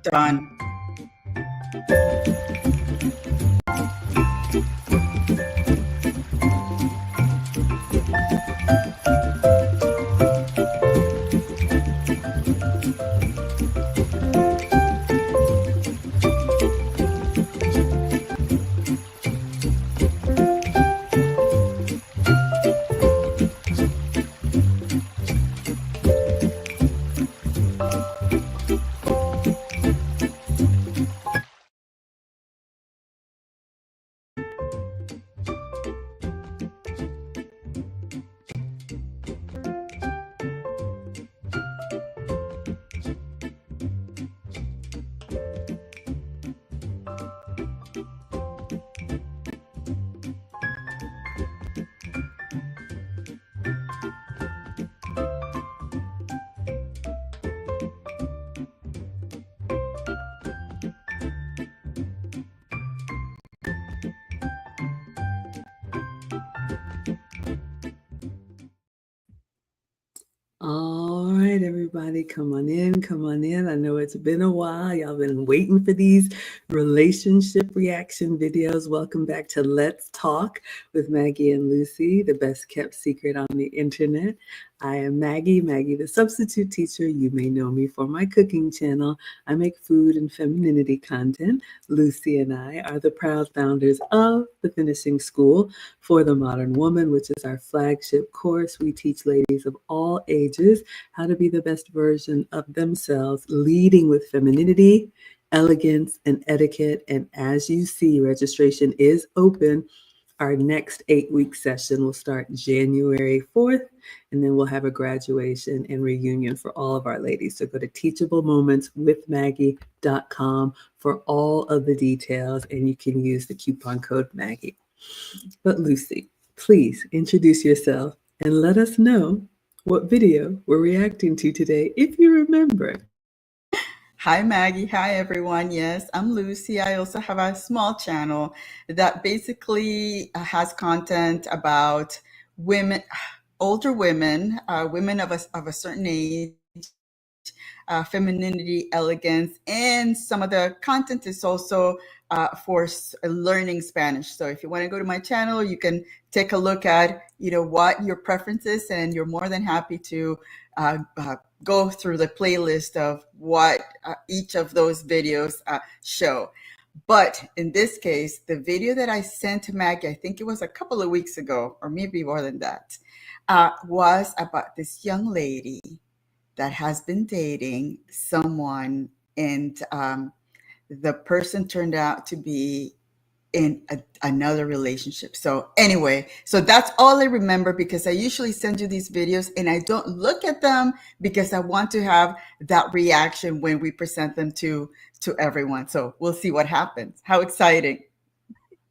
Done. All right, everybody, come on in, come on in. I know it's been a while. Y'all been waiting for these relationship reaction videos. Welcome back to Let's Talk with Maggie and Lucy, the best kept secret on the internet. I am Maggie, the substitute teacher. You may know me for my cooking channel. I make food and femininity content. Lucy and I are the proud founders of the Finishing School for the Modern Woman, which is our flagship course. We teach ladies of all ages how to be the best version of themselves, leading with femininity, elegance, and etiquette. And as you see, registration is open. Our next 8-week session will start January 4th, and then we'll have a graduation and reunion for all of our ladies. So go to teachablemomentswithmaggie.com for all of the details, and you can use the coupon code Maggie. But Lucy, please introduce yourself and let us know what video we're reacting to today, if you remember. Hi, Maggie. Hi, everyone. Yes, I'm Lucy. I also have a small channel that basically has content about women, older women, women of a certain age, femininity, elegance, and some of the content is also for learning Spanish. So if you want to go to my channel, you can take a look at, what your preference is, and you're more than happy to go through the playlist of what each of those videos show. But in this case, the video that I sent to Maggie, I think it was a couple of weeks ago, or maybe more than that, was about this young lady that has been dating someone, and the person turned out to be in another relationship. So anyway, so that's all I remember, because I usually send you these videos and I don't look at them because I want to have that reaction when we present them to everyone. So we'll see what happens. How exciting.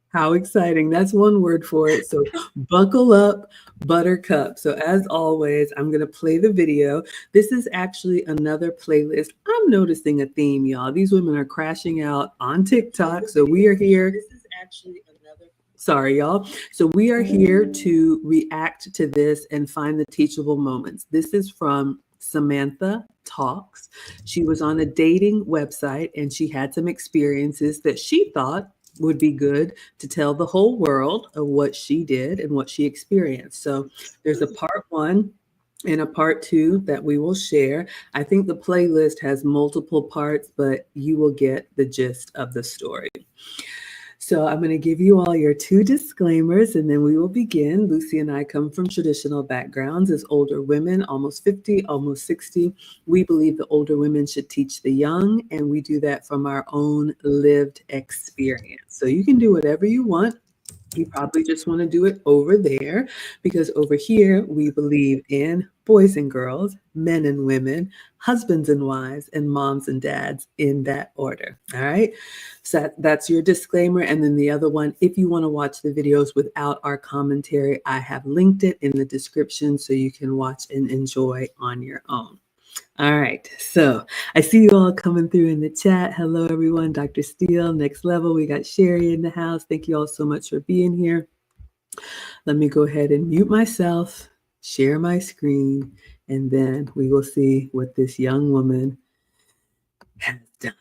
How exciting. That's one word for it. So buckle up, buttercup. So as always, I'm going to play the video. This is actually another playlist. I'm noticing a theme, y'all. These women are crashing out on TikTok. So we are here. This is actually another. Sorry, y'all. So we are here to react to this and find the teachable moments. This is from Samantha Talks. She was on a dating website and she had some experiences that she thought would be good to tell the whole world of what she did and what she experienced. So there's a part 1 and a part 2 that we will share. I think the playlist has multiple parts, but you will get the gist of the story. So I'm going to give you all your 2 disclaimers, and then we will begin. Lucy and I come from traditional backgrounds as older women, almost 50, almost 60. We believe the older women should teach the young, and we do that from our own lived experience. So you can do whatever you want. You probably just want to do it over there, because over here we believe in boys and girls, men and women, husbands and wives, and moms and dads, in that order. All right. So that's your disclaimer. And then the other one, if you want to watch the videos without our commentary, I have linked it in the description so you can watch and enjoy on your own. All right, so I see you all coming through in the chat. Hello, everyone. Dr. Steele, Next Level. We got Sherry in the house. Thank you all so much for being here. Let me go ahead and mute myself, share my screen, and then we will see what this young woman has done.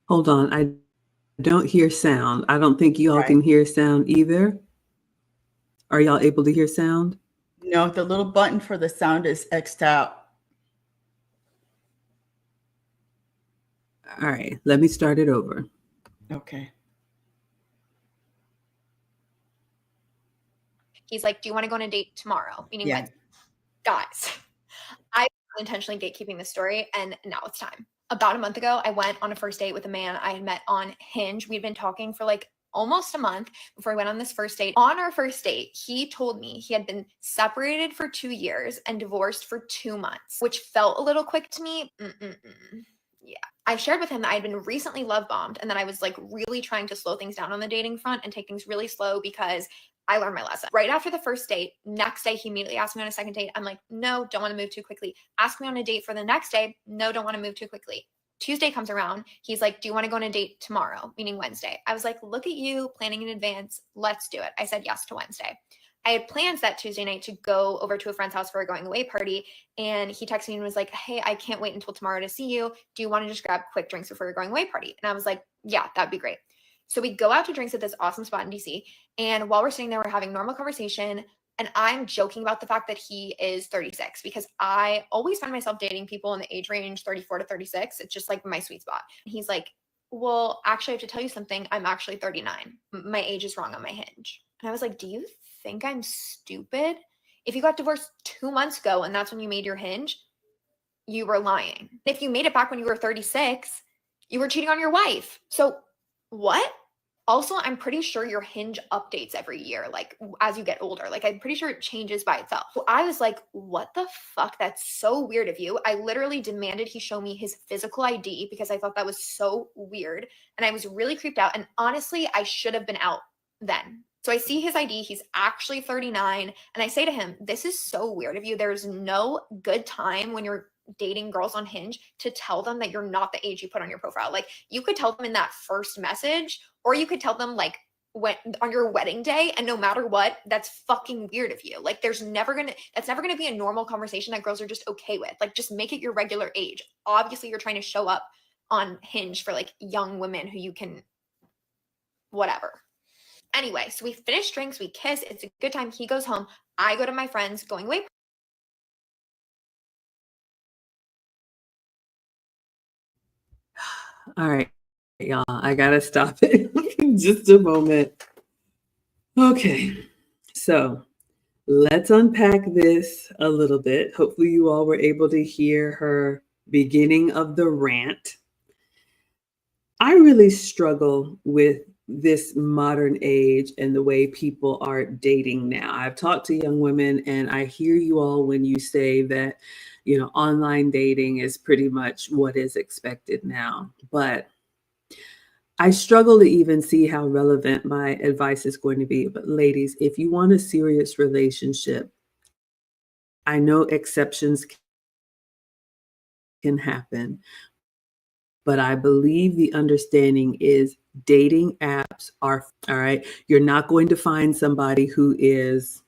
Hold on. I don't hear sound. I don't think you all Right. can hear sound either. Are y'all able to hear sound? No, the little button for the sound is X'd out. All right, let me start it over. Okay. He's like, do you want to go on a date tomorrow? Meaning Yeah. Wednesday. Guys, I intentionally gatekeeping this story, and now it's time. About a month ago, I went on a first date with a man I had met on Hinge. We'd been talking for like almost a month before I went on this first date. On our first date, he told me he had been separated for 2 years and divorced for 2 months, which felt a little quick to me. Yeah. I shared with him that I had been recently love bombed and that I was like really trying to slow things down on the dating front and take things really slow because I learned my lesson. Right after the first date, next day, he immediately asked me on a second date. I'm like, no, don't want to move too quickly. Ask me on a date for the next day. No, don't want to move too quickly. Tuesday comes around. He's like, do you want to go on a date tomorrow? Meaning Wednesday. I was like, look at you planning in advance. Let's do it. I said yes to Wednesday. I had plans that Tuesday night to go over to a friend's house for a going away party. And he texted me and was like, hey, I can't wait until tomorrow to see you. Do you want to just grab quick drinks before your going away party? And I was like, yeah, that'd be great. So we go out to drinks at this awesome spot in DC. And while we're sitting there, we're having normal conversation. And I'm joking about the fact that he is 36 because I always find myself dating people in the age range 34 to 36. It's just like my sweet spot. And he's like, well, actually, I have to tell you something. I'm actually 39. My age is wrong on my Hinge. And I was like, do you think I'm stupid? If you got divorced 2 months ago and that's when you made your Hinge, you were lying. If you made it back when you were 36, you were cheating on your wife. So what? Also, I'm pretty sure your Hinge updates every year, like as you get older. Like, I'm pretty sure it changes by itself. So I was like, what the fuck? That's so weird of you. I literally demanded he show me his physical ID because I thought that was so weird. And I was really creeped out. And honestly, I should have been out then. So I see his ID. He's actually 39. And I say to him, this is so weird of you. There's no good time when you're dating girls on Hinge to tell them that you're not the age you put on your profile. Like, you could tell them in that first message, or you could tell them like when on your wedding day, and no matter what, that's fucking weird of you. Like, that's never gonna be a normal conversation that girls are just okay with. Like, just make it your regular age. Obviously, you're trying to show up on Hinge for like young women who you can whatever. Anyway, so we finish drinks, we kiss, it's a good time. He goes home. I go to my friend's going away. All right, y'all, I gotta stop it just a moment. Okay, so let's unpack this a little bit. Hopefully, you all were able to hear her beginning of the rant. I really struggle with this modern age and the way people are dating now. I've talked to young women, and I hear you all when you say that, online dating is pretty much what is expected now. But I struggle to even see how relevant my advice is going to be. But ladies, if you want a serious relationship, I know exceptions can happen, but I believe the understanding is dating apps are all right. You're not going to find somebody who is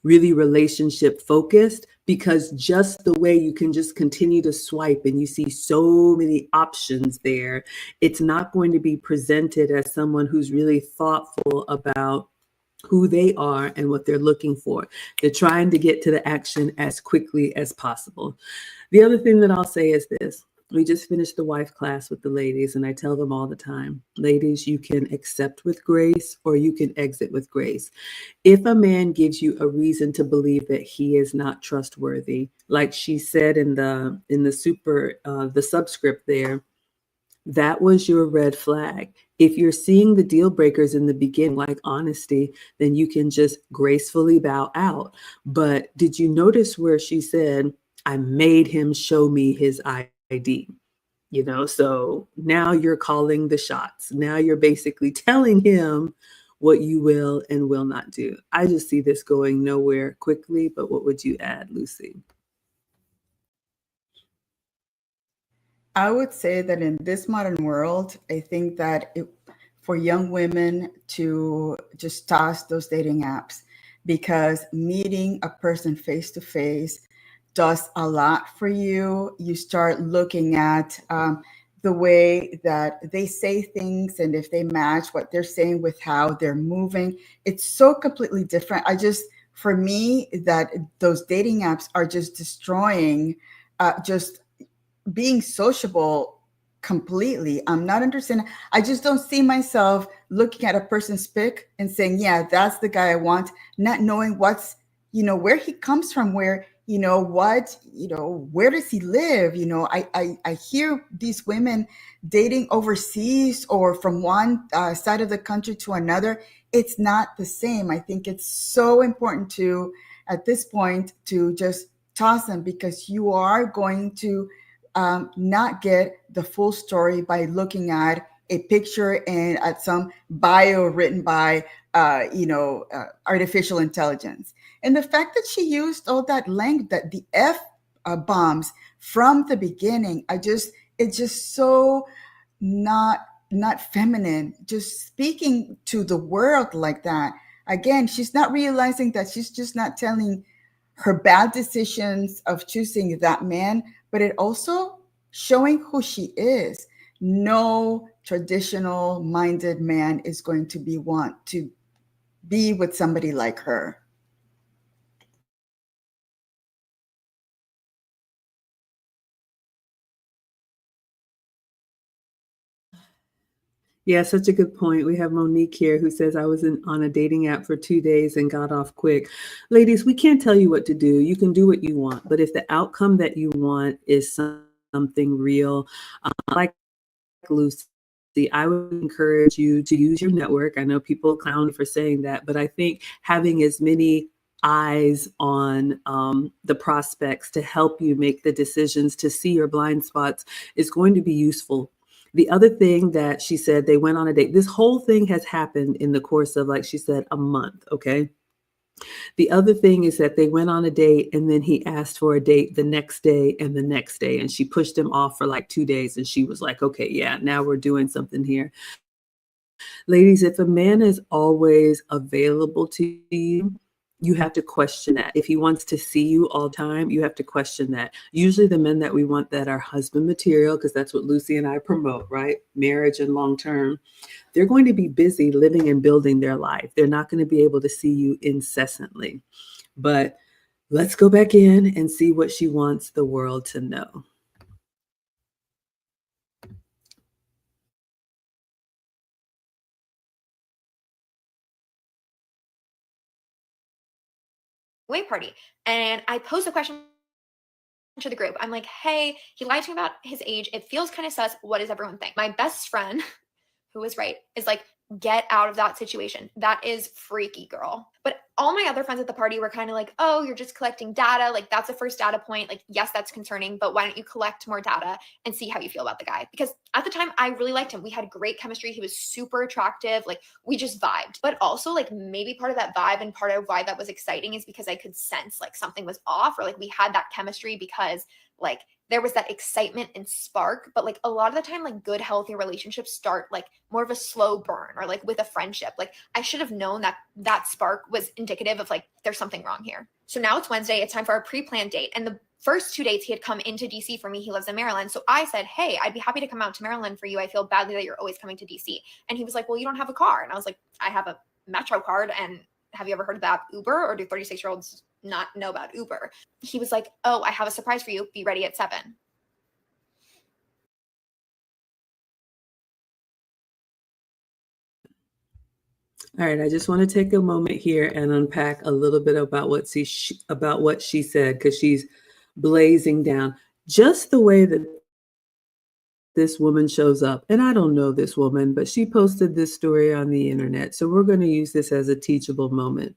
really relationship focused, because just the way you can just continue to swipe and you see so many options there, it's not going to be presented as someone who's really thoughtful about who they are and what they're looking for. They're trying to get to the action as quickly as possible. The other thing that I'll say is this. We just finished the wife class with the ladies, and I tell them all the time, ladies, you can accept with grace or you can exit with grace. If a man gives you a reason to believe that he is not trustworthy, like she said in the subscript there, that was your red flag. If you're seeing the deal breakers in the beginning, like honesty, then you can just gracefully bow out. But did you notice where she said, I made him show me his ID? So now you're calling the shots. Now you're basically telling him what you will and will not do. I just see this going nowhere quickly, but what would you add, Lucy? I would say that in this modern world, I think that for young women to just toss those dating apps, because meeting a person face to face does a lot for you. You start looking at the way that they say things, and if they match what they're saying with how they're moving, it's so completely different. For me, that those dating apps are just destroying just being sociable completely. I'm not understanding. I just don't see myself looking at a person's pic and saying, yeah, that's the guy I want, not knowing where he comes from, where does he live? I hear these women dating overseas or from one side of the country to another. It's not the same. I think it's so important at this point, to just toss them, because you are going to not get the full story by looking at a picture and at some bio written by artificial intelligence. And the fact that she used all that language, that the F bombs from the beginning, it's just so not feminine, just speaking to the world like that. Again, she's not realizing that she's just not telling her bad decisions of choosing that man, but it also showing who she is. No traditional minded man is going to want to be with somebody like her. Yeah, such a good point. We have Monique here who says, I was on a dating app for 2 days and got off quick. Ladies, we can't tell you what to do. You can do what you want. But if the outcome that you want is something real, like Lucy, I would encourage you to use your network. I know people clown for saying that, but I think having as many eyes on the prospects to help you make the decisions, to see your blind spots, is going to be useful. The other thing that she said, they went on a date. This whole thing has happened in the course of, like she said, a month. Okay. The other thing is that they went on a date and then he asked for a date the next day and the next day. And she pushed him off for like 2 days. And she was like, okay, yeah, now we're doing something here. Ladies, if a man is always available to you, you have to question that. If he wants to see you all the time, you have to question that. Usually the men that we want that are husband material, because that's what Lucy and I promote, right? Marriage and long-term. They're going to be busy living and building their life. They're not going to be able to see you incessantly. But let's go back in and see what she wants the world to know. Away party. And I posed a question to the group. I'm like, hey, he lied to me about his age. It feels kind of sus. What does everyone think? My best friend, who was right, is like, get out of that situation. That is freaky, girl. But all my other friends at the party were kind of like, oh, you're just collecting data. Like, that's the first data point. Like, yes, that's concerning, but why don't you collect more data and see how you feel about the guy? Because at the time, I really liked him. We had great chemistry. He was super attractive. Like, we just vibed. But also, like, maybe part of that vibe and part of why that was exciting is because I could sense like something was off, or like we had that chemistry because like there was that excitement and spark. But like a lot of the time, like good, healthy relationships start like more of a slow burn, or like with a friendship. Like I should have known that that spark was indicative of like, there's something wrong here. So now it's Wednesday. It's time for our pre-planned date. And the first 2 dates he had come into DC for me. He lives in Maryland. So I said, hey, I'd be happy to come out to Maryland for you. I feel badly that you're always coming to DC. And he was like, well, you don't have a car. And I was like, I have a Metro card. And have you ever heard of that Uber, or do 36-year-olds not know about Uber? He was like, oh, I have a surprise for you. Be ready at 7. All right, I just want to take a moment here and unpack a little bit about what she said, because she's blazing down. Just the way that this woman shows up, and I don't know this woman, but she posted this story on the internet, so we're going to use this as a teachable moment.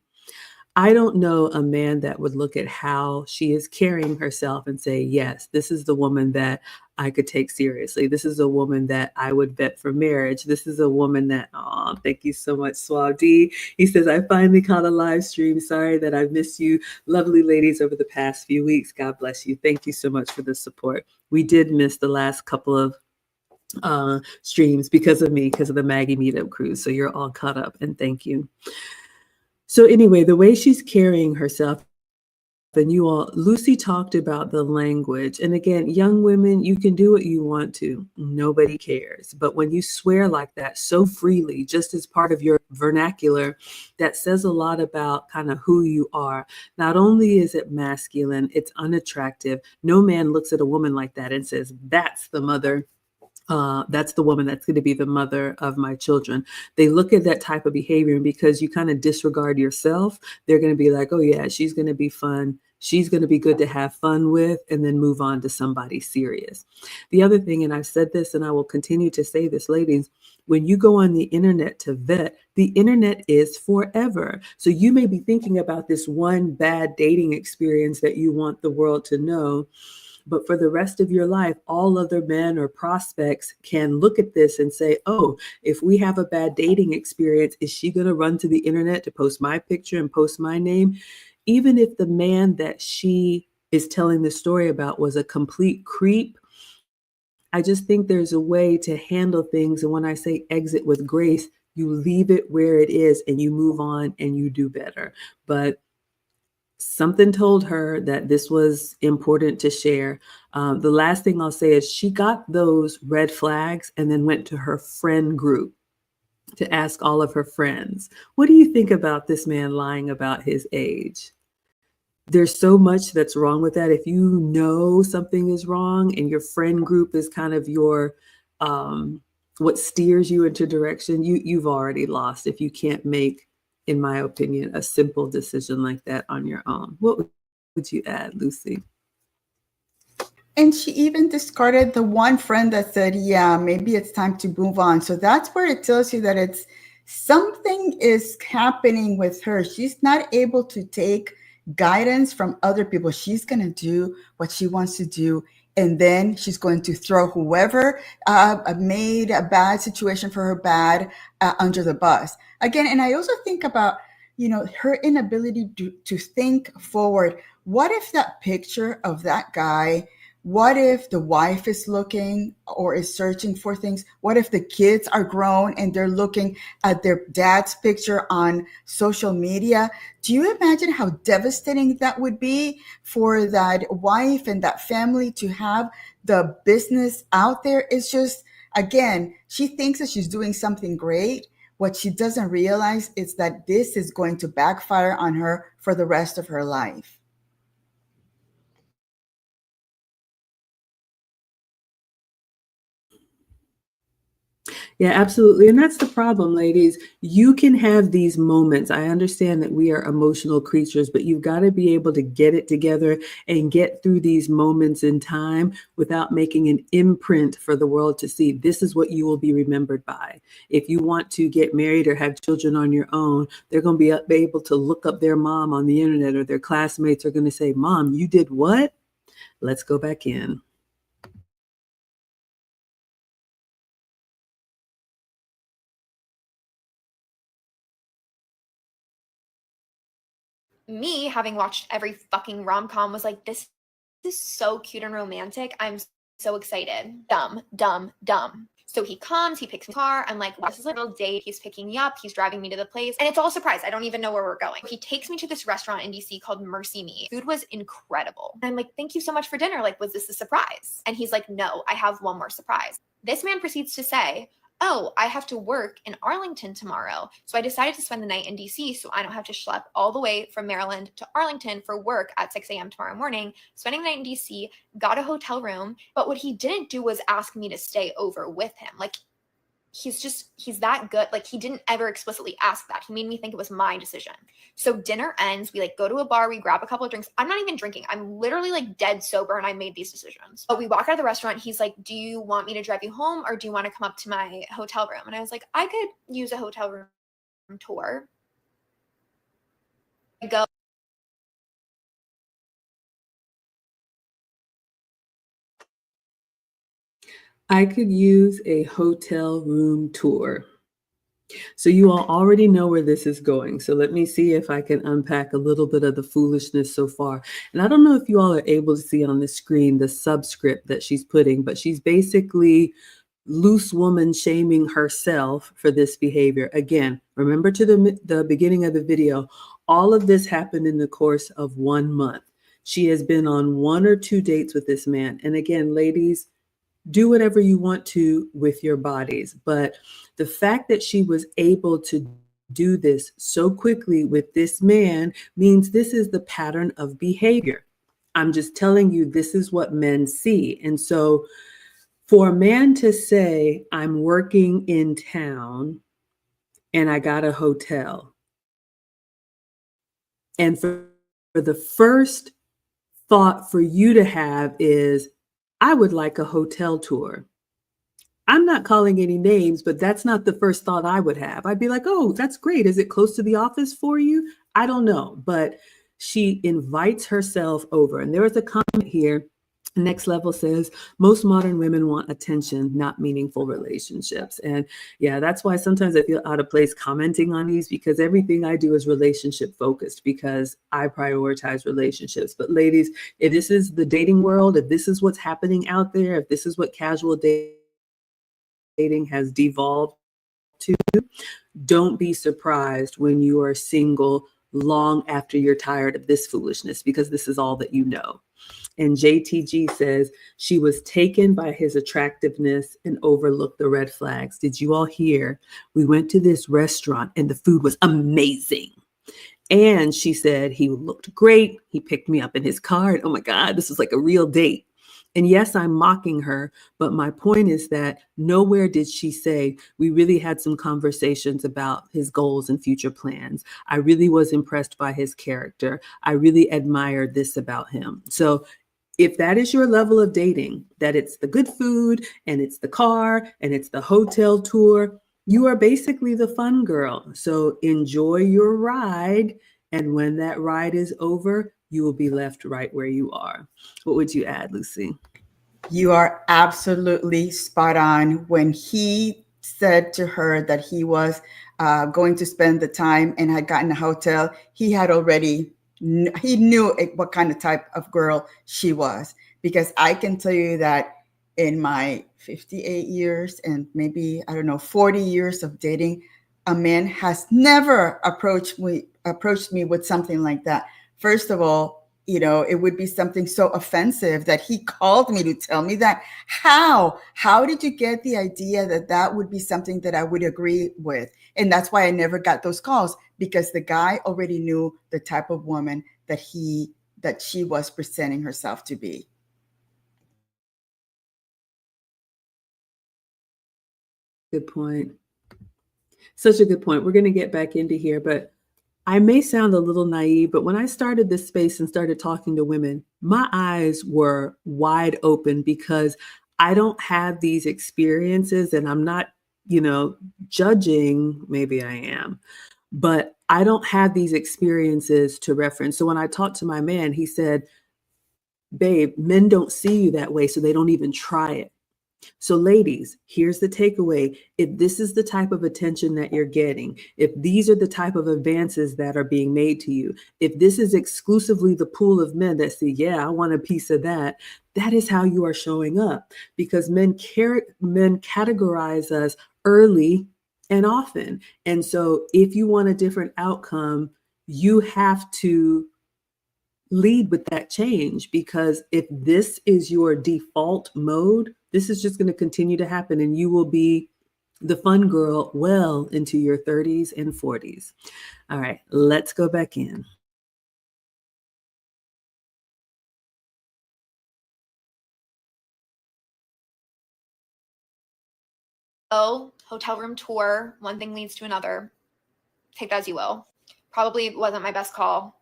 I don't know a man that would look at how she is carrying herself and say, yes, this is the woman that I could take seriously. This is a woman that I would vet for marriage. This is a woman that, oh, thank you so much, Swab D. He says, I finally caught a live stream. Sorry that I've missed you, lovely ladies, over the past few weeks. God bless you. Thank you so much for the support. We did miss the last couple of streams because of me, because of the Maggie Meetup cruise. So you're all caught up, and thank you. So anyway, the way she's carrying herself, And you all, Lucy talked about the language. And again, young women, you can do what you want to. Nobody cares. But when you swear like that so freely, just as part of your vernacular, that says a lot about kind of who you are. Not only is it masculine, it's unattractive. No man looks at a woman like that and says, that's the mother. That's the woman that's going to be the mother of my children. They look at that type of behavior, and because you kind of disregard yourself, they're going to be like, oh yeah, she's going to be fun. She's going to be good to have fun with, and then move on to somebody serious. The other thing, and I've said this and I will continue to say this, ladies, when you go on the internet to vet, the internet is forever. So you may be thinking about this one bad dating experience that you want the world to know. But for the rest of your life, all other men or prospects can look at this and say, oh, if we have a bad dating experience, is she going to run to the internet to post my picture and post my name? Even if the man that she is telling the story about was a complete creep, I just think there's a way to handle things. And when I say exit with grace, you leave it where it is and you move on and you do better. But something told her that this was important to share. The last thing I'll say is she got those red flags and then went to her friend group to ask all of her friends, what do you think about this man lying about his age? There's so much that's wrong with that. If you know something is wrong and your friend group is kind of your what steers you into direction, you've already lost if you can't make, in my opinion, a simple decision like that on your own. What would you add, Lucy? And she even discarded the one friend that said, yeah, maybe it's time to move on. So that's where it tells you that it's something is happening with her. She's not able to take guidance from other people. She's going to do what she wants to do. And then she's going to throw whoever made a bad situation for her bad under the bus. Again, and I also think about, her inability to think forward. What if that picture of that guy, what if the wife is looking or is searching for things? What if the kids are grown and they're looking at their dad's picture on social media? Do you imagine how devastating that would be for that wife and that family to have the business out there? It's just, again, she thinks that she's doing something great. What she doesn't realize is that this is going to backfire on her for the rest of her life. Yeah, absolutely. And that's the problem, ladies. You can have these moments. I understand that we are emotional creatures, but you've got to be able to get it together and get through these moments in time without making an imprint for the world to see. This is what you will be remembered by. If you want to get married or have children on your own, they're going to be able to look up their mom on the internet, or their classmates are going to say, Mom, you did what? Let's go back in. Me, having watched every fucking rom-com, was like, this is so cute and romantic. I'm so excited. Dumb, dumb, dumb. So he comes, he picks me car. I'm like, this is a little date. He's picking me up. He's driving me to the place. And it's all a surprise. I don't even know where we're going. He takes me to this restaurant in DC called Mercy Me. Food was incredible. And I'm like, thank you so much for dinner. Like, was this a surprise? And he's like, no, I have one more surprise. This man proceeds to say, oh, I have to work in Arlington tomorrow. So I decided to spend the night in DC so I don't have to schlep all the way from Maryland to Arlington for work at 6 a.m. tomorrow morning. Spending the night in DC, got a hotel room. But what he didn't do was ask me to stay over with him. Like, he's that good. Like, he didn't ever explicitly ask that. He made me think it was my decision. So dinner ends, we like go to a bar, we grab a couple of drinks. I'm not even drinking. I'm literally like dead sober and I made these decisions. But we walk out of the restaurant. He's like, do you want me to drive you home or do you want to come up to my hotel room? And I was like, I could use a hotel room tour. I go. I could use a hotel room tour. So you all already know where this is going. So let me see if I can unpack a little bit of the foolishness so far. And I don't know if you all are able to see on the screen the subscript that she's putting, but she's basically loose woman shaming herself for this behavior. Again, remember to the beginning of the video, all of this happened in the course of 1 month. She has been on 1 or 2 dates with this man. And again, ladies, do whatever you want to with your bodies. But the fact that she was able to do this so quickly with this man means this is the pattern of behavior. I'm just telling you, this is what men see. And so for a man to say, I'm working in town and I got a hotel, and for the first thought for you to have is, I would like a hotel tour. I'm not calling any names, but that's not the first thought I would have. I'd be like, oh, that's great. Is it close to the office for you? I don't know. But she invites herself over. And there is a comment here. Next Level says, most modern women want attention, not meaningful relationships. And yeah, that's why sometimes I feel out of place commenting on these, because everything I do is relationship focused, because I prioritize relationships. But ladies, if this is the dating world, if this is what's happening out there, if this is what casual dating has devolved to, don't be surprised when you are single long after you're tired of this foolishness, because this is all that you know. And JTG says she was taken by his attractiveness and overlooked the red flags. Did you all hear? We went to this restaurant and the food was amazing. And she said he looked great. He picked me up in his car. And oh my God, this was like a real date. And yes, I'm mocking her, but my point is that nowhere did she say, we really had some conversations about his goals and future plans. I really was impressed by his character. I really admired this about him. So if that is your level of dating, that it's the good food and it's the car and it's the hotel tour, you are basically the fun girl. So enjoy your ride. And when that ride is over, you will be left right where you are. What would you add, Lucy? You are absolutely spot on. When he said to her that he was going to spend the time and had gotten a hotel, he had already, he knew what kind of type of girl she was. Because I can tell you that in my 58 years and maybe, I don't know, 40 years of dating, a man has never approached me with something like that. First of all, it would be something so offensive that he called me to tell me that. How did you get the idea that that would be something that I would agree with? And that's why I never got those calls, because the guy already knew the type of woman that she was presenting herself to be. Good point. Such a good point. We're going to get back into here, but I may sound a little naive, but when I started this space and started talking to women, my eyes were wide open, because I don't have these experiences, and I'm not, judging. Maybe I am, but I don't have these experiences to reference. So when I talked to my man, he said, babe, men don't see you that way, so they don't even try it. So ladies, here's the takeaway. If this is the type of attention that you're getting, if these are the type of advances that are being made to you, if this is exclusively the pool of men that say, yeah, I want a piece of that, that is how you are showing up. Because men categorize us early and often. And so if you want a different outcome, you have to lead with that change, because if this is your default mode, this is just going to continue to happen, and you will be the fun girl well into your 30s and 40s. All right, let's go back in. Oh, hotel room tour, one thing leads to another. Take that as you will. Probably wasn't my best call.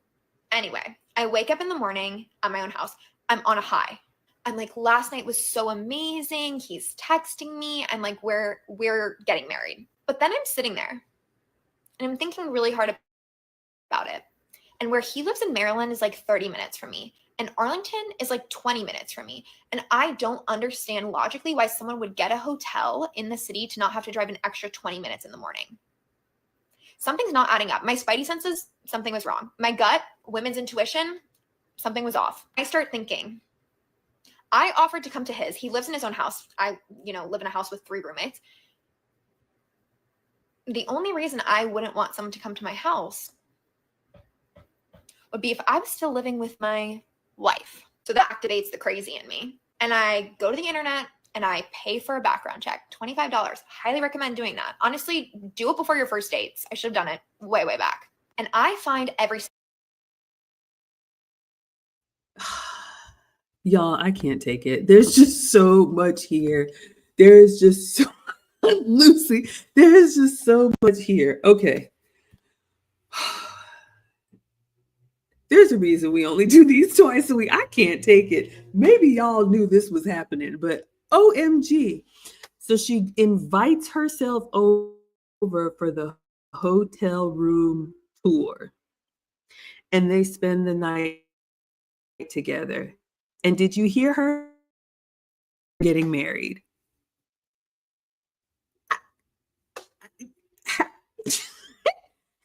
Anyway, I wake up in the morning at my own house. I'm on a high. I'm like, last night was so amazing. He's texting me. I'm like, we're getting married. But then I'm sitting there and I'm thinking really hard about it. And where he lives in Maryland is like 30 minutes from me. And Arlington is like 20 minutes from me. And I don't understand logically why someone would get a hotel in the city to not have to drive an extra 20 minutes in the morning. Something's not adding up. My spidey senses, something was wrong. My gut, women's intuition, something was off. I start thinking, I offered to come to his. He lives in his own house. I, live in a house with 3 roommates. The only reason I wouldn't want someone to come to my house would be if I was still living with my life. So that activates the crazy in me. And I go to the internet and I pay for a background check, $25. Highly recommend doing that. Honestly, do it before your first dates. I should have done it way, way back. And I find every Y'all, I can't take it. There's just so much here. There's just so Lucy, there's just so much here. Okay. There's a reason we only do these twice a week. I can't take it. Maybe y'all knew this was happening, but OMG. So she invites herself over for the hotel room tour, and they spend the night together. And did you hear her getting married?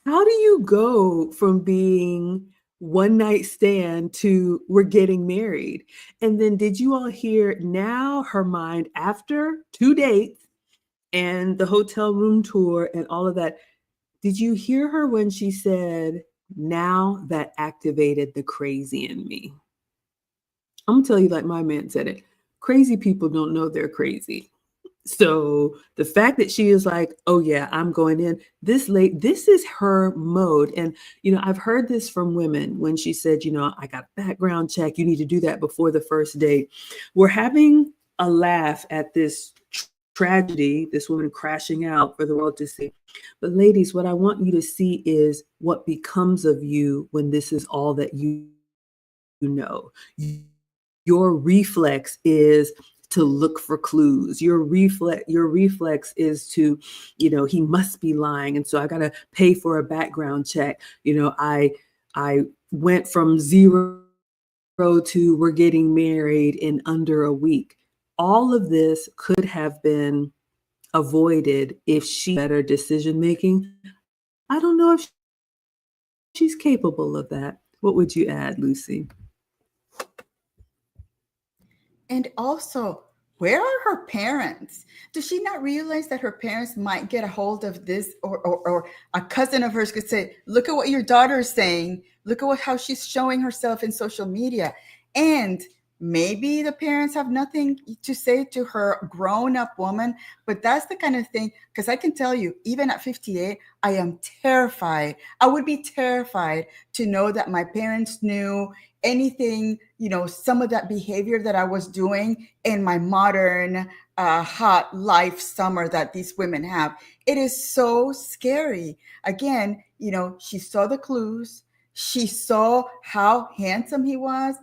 How do you go from being one night stand to we're getting married? And then did you all hear now her mind after 2 dates and the hotel room tour and all of that? Did you hear her when she said, now that activated the crazy in me? I'm gonna tell you like my man said it. Crazy people don't know they're crazy. So the fact that she is like, oh yeah, I'm going in this late, this is her mode. And, I've heard this from women when she said, I got a background check. You need to do that before the first date. We're having a laugh at this tragedy, this woman crashing out for the world to see. But ladies, what I want you to see is what becomes of you when this is all that you know. Your reflex is to look for clues. Your reflex is to, he must be lying. And so I got to pay for a background check. I went from 0 to we're getting married in under a week. All of this could have been avoided if she had better decision making. I don't know if she's capable of that. What would you add, Lucy? And also, where are her parents? Does she not realize that her parents might get a hold of this, or a cousin of hers could say, look at what your daughter is saying. Look at how she's showing herself in social media. And maybe the parents have nothing to say to her grown-up woman, but that's the kind of thing, because I can tell you, even at 58, I am terrified. I would be terrified to know that my parents knew anything, some of that behavior that I was doing in my modern hot life summer that these women have. It is so scary. Again, she saw the clues. She saw how handsome he was.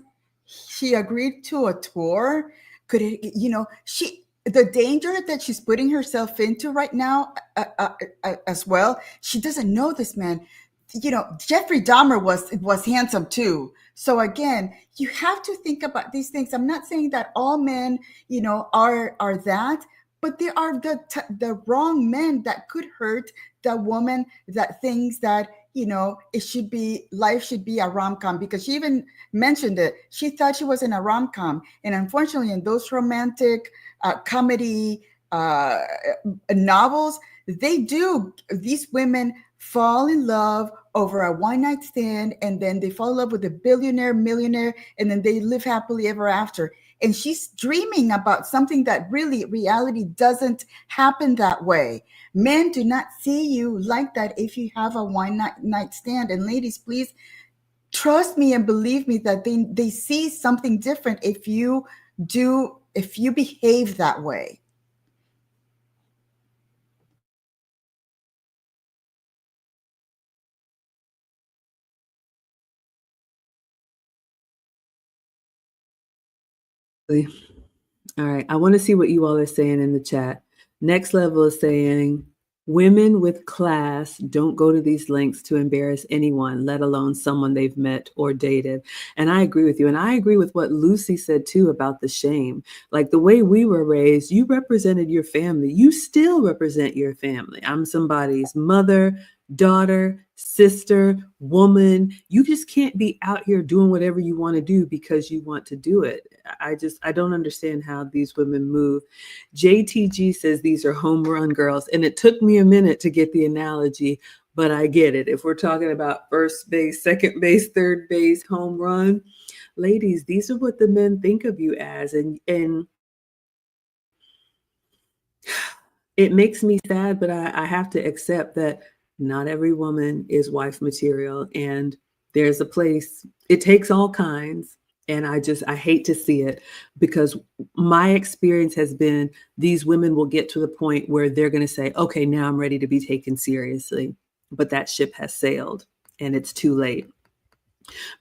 She agreed to a tour. Could it, the danger that she's putting herself into right now as well, she doesn't know this man. Jeffrey Dahmer was handsome too. So again, you have to think about these things. I'm not saying that all men, are that, but there are the wrong men that could hurt the woman that thinks that, life should be a rom-com, because she even mentioned it. She thought she was in a rom-com. And unfortunately, in those romantic comedy novels, these women fall in love over a one-night stand, and then they fall in love with a billionaire, millionaire, and then they live happily ever after. And she's dreaming about something that really reality doesn't happen that way. Men do not see you like that if you have a one-night stand. And ladies, please trust me and believe me that they see something different if you behave that way. All right. I want to see what you all are saying in the chat. Next level is saying women with class don't go to these lengths to embarrass anyone, let alone someone they've met or dated. And I agree with you. And I agree with what Lucy said too about the shame. Like the way we were raised, you represented your family. You still represent your family. I'm somebody's mother, daughter, sister, woman. You just can't be out here doing whatever you want to do because you want to do it. I don't understand how these women move. JTG says these are home run girls. And it took me a minute to get the analogy, but I get it. If we're talking about first base, second base, third base, home run, ladies, these are what the men think of you as. And it makes me sad, but I have to accept that not every woman is wife material. And there's a place, it takes all kinds. And I hate to see it, because my experience has been these women will get to the point where they're going to say, okay, now I'm ready to be taken seriously. But that ship has sailed and it's too late.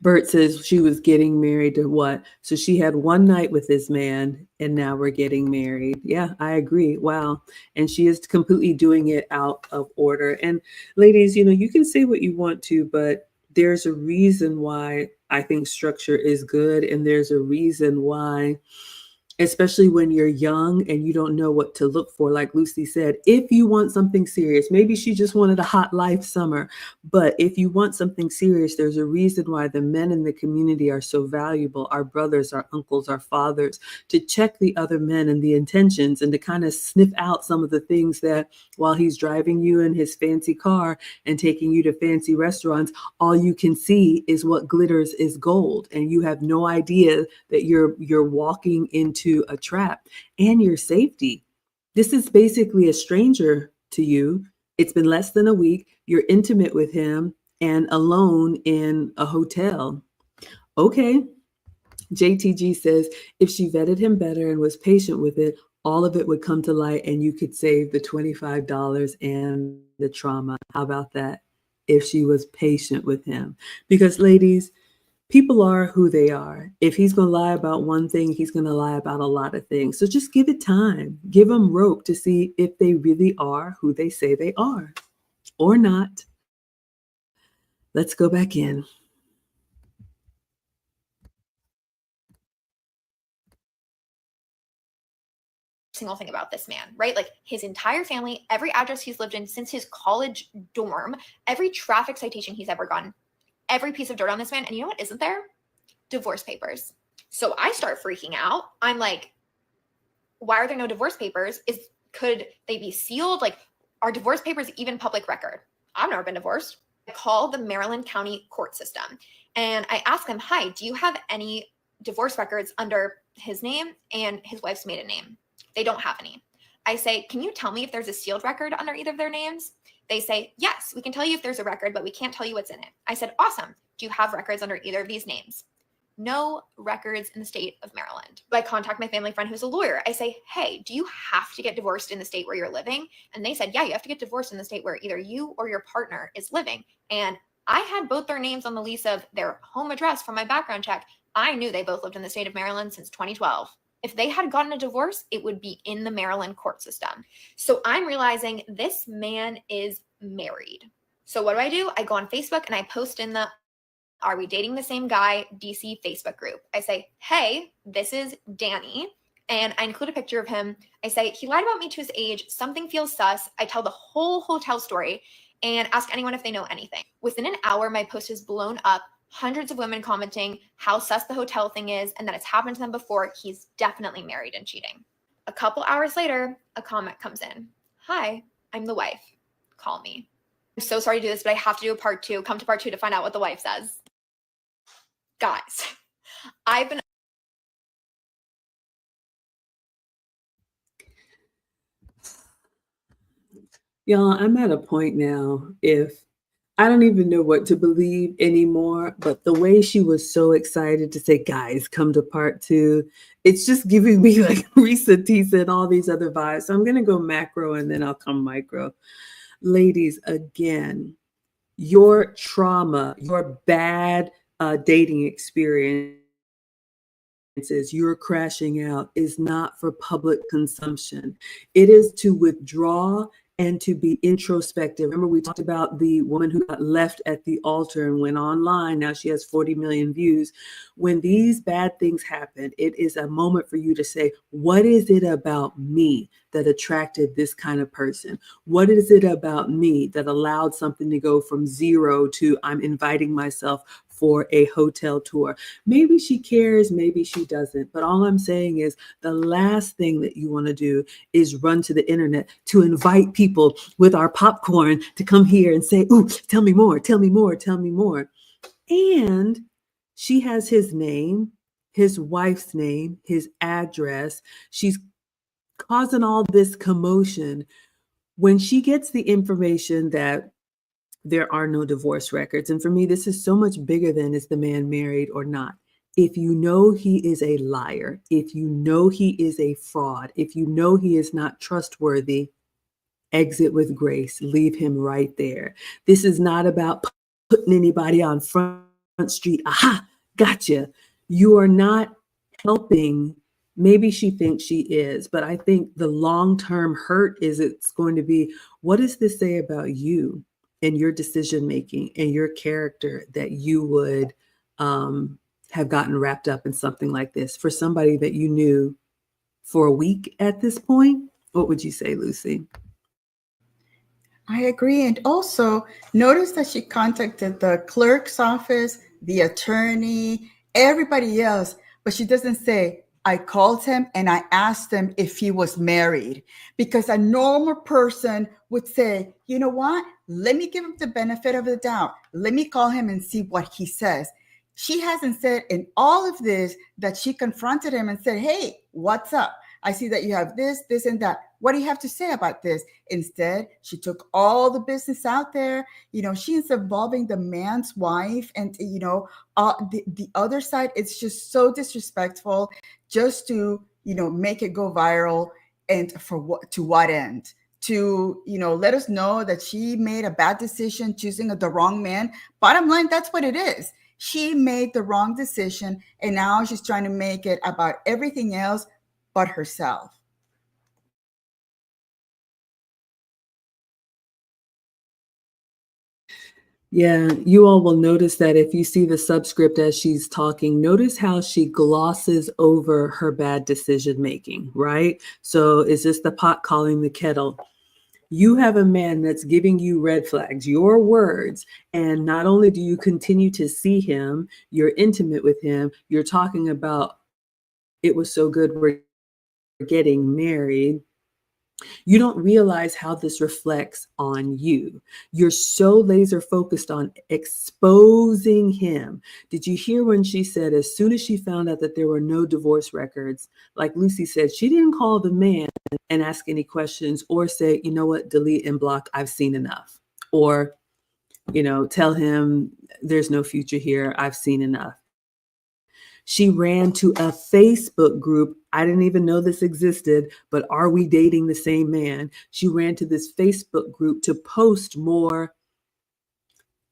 Bert says she was getting married to what? So she had one night with this man and now we're getting married. Yeah, I agree. Wow. And she is completely doing it out of order. And ladies, you can say what you want to, but there's a reason why I think structure is good. And there's a reason why, especially when you're young and you don't know what to look for. Like Lucy said, if you want something serious, maybe she just wanted a hot life summer, but if you want something serious, there's a reason why the men in the community are so valuable, our brothers, our uncles, our fathers, to check the other men and the intentions and to kind of sniff out some of the things that while he's driving you in his fancy car and taking you to fancy restaurants, all you can see is what glitters is gold. And you have no idea that you're walking into a trap, and your safety. This is basically a stranger to you. It's been less than a week. You're intimate with him and alone in a hotel. Okay. JTG says if she vetted him better and was patient with it, all of it would come to light and you could save the $25 and the trauma. How about that? If she was patient with him. Because ladies, people are who they are. If he's going to lie about one thing, he's going to lie about a lot of things. So just give it time. Give them rope to see if they really are who they say they are or not. Let's go back in. Single thing about this man, right? Like his entire family, every address he's lived in since his college dorm, every traffic citation he's ever gotten, every piece of dirt on this man. And you know what isn't there? Divorce papers. So I start freaking out. I'm like, why are there no divorce papers? Could they be sealed? Like, are divorce papers even public record? I've never been divorced. I call the Maryland County court system and I ask them, hi, do you have any divorce records under his name and his wife's maiden name? They don't have any. I say, can you tell me if there's a sealed record under either of their names? They say, yes, we can tell you if there's a record, but we can't tell you what's in it. I said, awesome. Do you have records under either of these names? No records in the state of Maryland. I contact my family friend who's a lawyer. I say, hey, do you have to get divorced in the state where you're living? And they said, yeah, you have to get divorced in the state where either you or your partner is living. And I had both their names on the lease of their home address from my background check. I knew they both lived in the state of Maryland since 2012. If they had gotten a divorce, it would be in the Maryland court system. So I'm realizing this man is married. So what do? I go on Facebook and I post in the Are We Dating the Same Guy DC Facebook group. I say, hey, this is Danny. And I include a picture of him. I say, he lied about me to his age. Something feels sus. I tell the whole hotel story and ask anyone if they know anything. Within an hour, my post is blown up. Hundreds of women commenting how sus the hotel thing is and that it's happened to them before. He's definitely married and cheating. A couple hours later, a comment comes in. Hi, I'm the wife. Call me. I'm so sorry to do this, but I have to do a part 2. Come to part 2 to find out what the wife says. Guys, I've been... Y'all, I'm at a point now, if I don't even know what to believe anymore, but the way she was so excited to say, guys, come to part 2, it's just giving me like Risa Tisa and all these other vibes. So I'm going to go macro and then I'll come micro. Ladies, again, your trauma, your bad dating experiences, you're crashing out is not for public consumption. It is to withdraw and to be introspective. Remember, we talked about the woman who got left at the altar and went online. Now she has 40 million views. When these bad things happen, it is a moment for you to say, what is it about me that attracted this kind of person? What is it about me that allowed something to go from 0 to I'm inviting myself for a hotel tour? Maybe she cares, maybe she doesn't. But all I'm saying is the last thing that you want to do is run to the internet to invite people with our popcorn to come here and say, ooh, tell me more, tell me more, tell me more. And She has his name, his wife's name, his address. She's causing all this commotion. When she gets the information that there are no divorce records, and for me, this is so much bigger than is the man married or not. If you know he is a liar, if you know he is a fraud, if you know he is not trustworthy, exit with grace. Leave him right there. This is not about putting anybody on Front Street. Aha, gotcha. You are not helping. Maybe she thinks she is, but I think the long-term hurt is it's going to be, what does this say about you and your decision making and your character that you would have gotten wrapped up in something like this for somebody that you knew for a week at this point? What would you say, Lucy? I agree. And also notice that she contacted the clerk's office, the attorney, everybody else, but she doesn't say, I called him and I asked him if he was married, because a normal person would say, you know what? Let me give him the benefit of the doubt. Let me call him and see what he says. She hasn't said in all of this that she confronted him and said, hey, what's up? I see that you have this, this, and that. What do you have to say about this? Instead, she took all the business out there. She is involving the man's wife, and the other side. It's just so disrespectful, just to make it go viral, and for what? To what end? To let us know that she made a bad decision choosing the wrong man. Bottom line, that's what it is. She made the wrong decision, and now she's trying to make it about everything else but herself. Yeah, you all will notice that if you see the subscript as she's talking, notice how she glosses over her bad decision making, right? So is this the pot calling the kettle? You have a man that's giving you red flags, your words, and not only do you continue to see him, you're intimate with him, you're talking about it was so good we're getting married. You don't realize how this reflects on you. You're so laser focused on exposing him. Did you hear when she said, as soon as she found out that there were no divorce records, like Lucy said, she didn't call the man and ask any questions or say, you know what, delete and block, I've seen enough. Or, tell him there's no future here, I've seen enough. She ran to a Facebook group. I didn't even know this existed, but are we dating the same man? She ran to this Facebook group to post more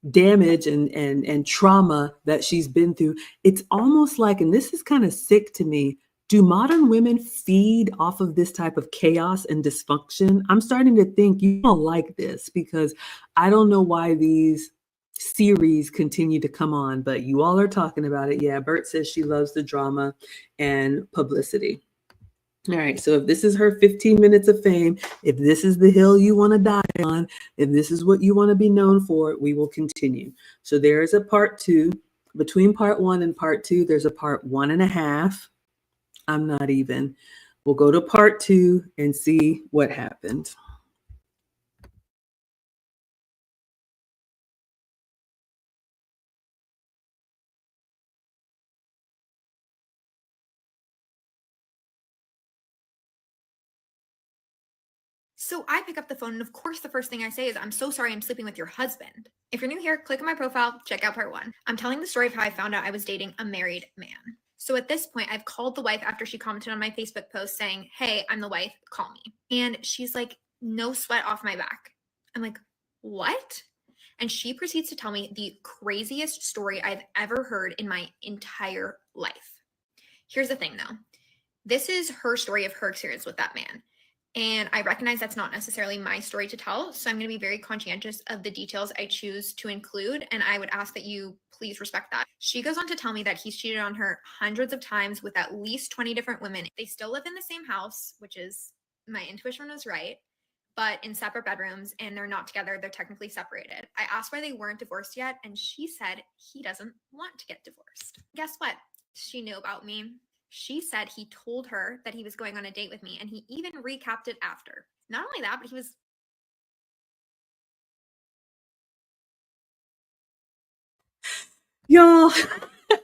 damage and trauma that she's been through. It's almost like, and this is kind of sick to me, do modern women feed off of this type of chaos and dysfunction? I'm starting to think you don't like this, because I don't know why these series continue to come on, but you all are talking about it. Yeah, Bert says she loves the drama and publicity. All right, so if this is her 15 minutes of fame, if this is the hill you want to die on, if this is what you want to be known for, we will continue. So there is a part 2. Between part 1 and part 2, there's a part 1.5. I'm not even. We'll go to part 2 and see what happened. So I pick up the phone, and of course, the first thing I say is, I'm so sorry I'm sleeping with your husband. If you're new here, click on my profile, check out part 1. I'm telling the story of how I found out I was dating a married man. So at this point, I've called the wife after she commented on my Facebook post saying, hey, I'm the wife, call me. And she's like, no sweat off my back. I'm like, what? And she proceeds to tell me the craziest story I've ever heard in my entire life. Here's the thing though. This is her story of her experience with that man. And I recognize that's not necessarily my story to tell. So I'm going to be very conscientious of the details I choose to include. And I would ask that you please respect that. She goes on to tell me that he's cheated on her hundreds of times with at least 20 different women. They still live in the same house, which is, my intuition was right, but in separate bedrooms, and they're not together. They're technically separated. I asked why they weren't divorced yet, and she said he doesn't want to get divorced. Guess what? She knew about me. She said he told her that he was going on a date with me, and he even recapped it after. Not only that, but he was... Y'all,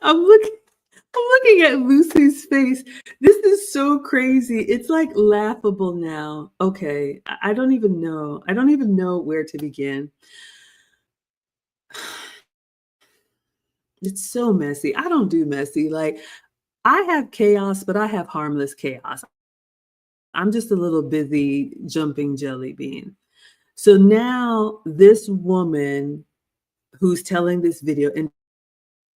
I'm looking at Lucy's face. This is so crazy. It's like laughable now. Okay, I don't even know. I don't even know where to begin. It's so messy. I don't do messy. Like, I have chaos, but I have harmless chaos. I'm just a little busy jumping jelly bean. So now this woman who's telling this video, and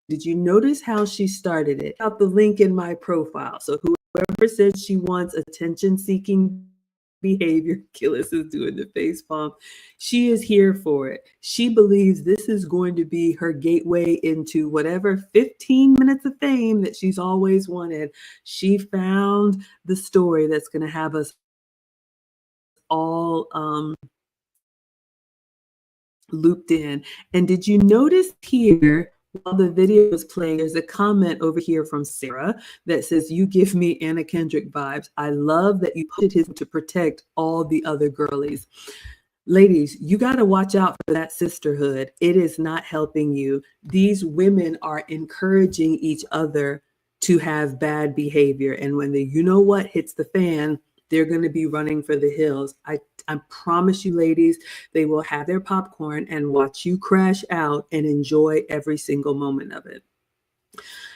did you notice how she started it? Got the link in my profile. So whoever said she wants attention-seeking behavior, Gillis is doing the face palm. She is here for it. She believes this is going to be her gateway into whatever 15 minutes of fame that she's always wanted. She found the story that's going to have us all looped in. And did you notice here, while the video was playing, there's a comment over here from Sarah that says, "You give me Anna Kendrick vibes. I love that you put it to protect all the other girlies." Ladies, you got to watch out for that sisterhood. It is not helping you. These women are encouraging each other to have bad behavior. And when the you know what hits the fan, they're going to be running for the hills. I promise you, ladies, they will have their popcorn and watch you crash out and enjoy every single moment of it.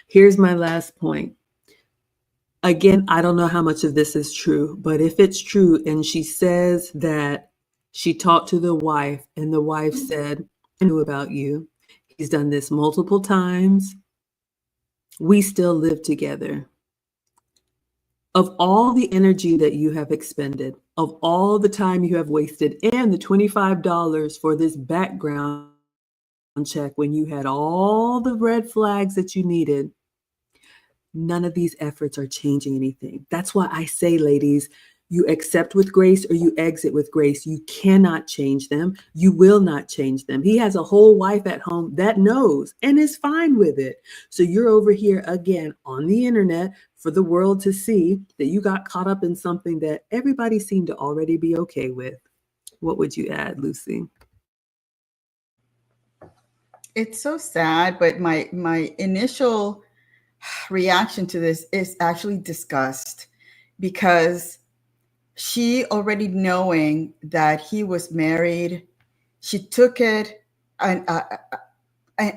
Here's my last point. Again, I don't know how much of this is true, but if it's true, and she says that she talked to the wife and the wife said, "I knew about you. He's done this multiple times. We still live together." Of all the energy that you have expended, of all the time you have wasted, and the $25 for this background check when you had all the red flags that you needed, none of these efforts are changing anything. That's why I say, ladies, you accept with grace or you exit with grace. You cannot change them. You will not change them. He has a whole wife at home that knows and is fine with it. So you're over here again on the internet for the world to see that you got caught up in something that everybody seemed to already be okay with. What would you add, Lucy? It's so sad, but my initial reaction to this is actually disgust, because she, already knowing that he was married, she took it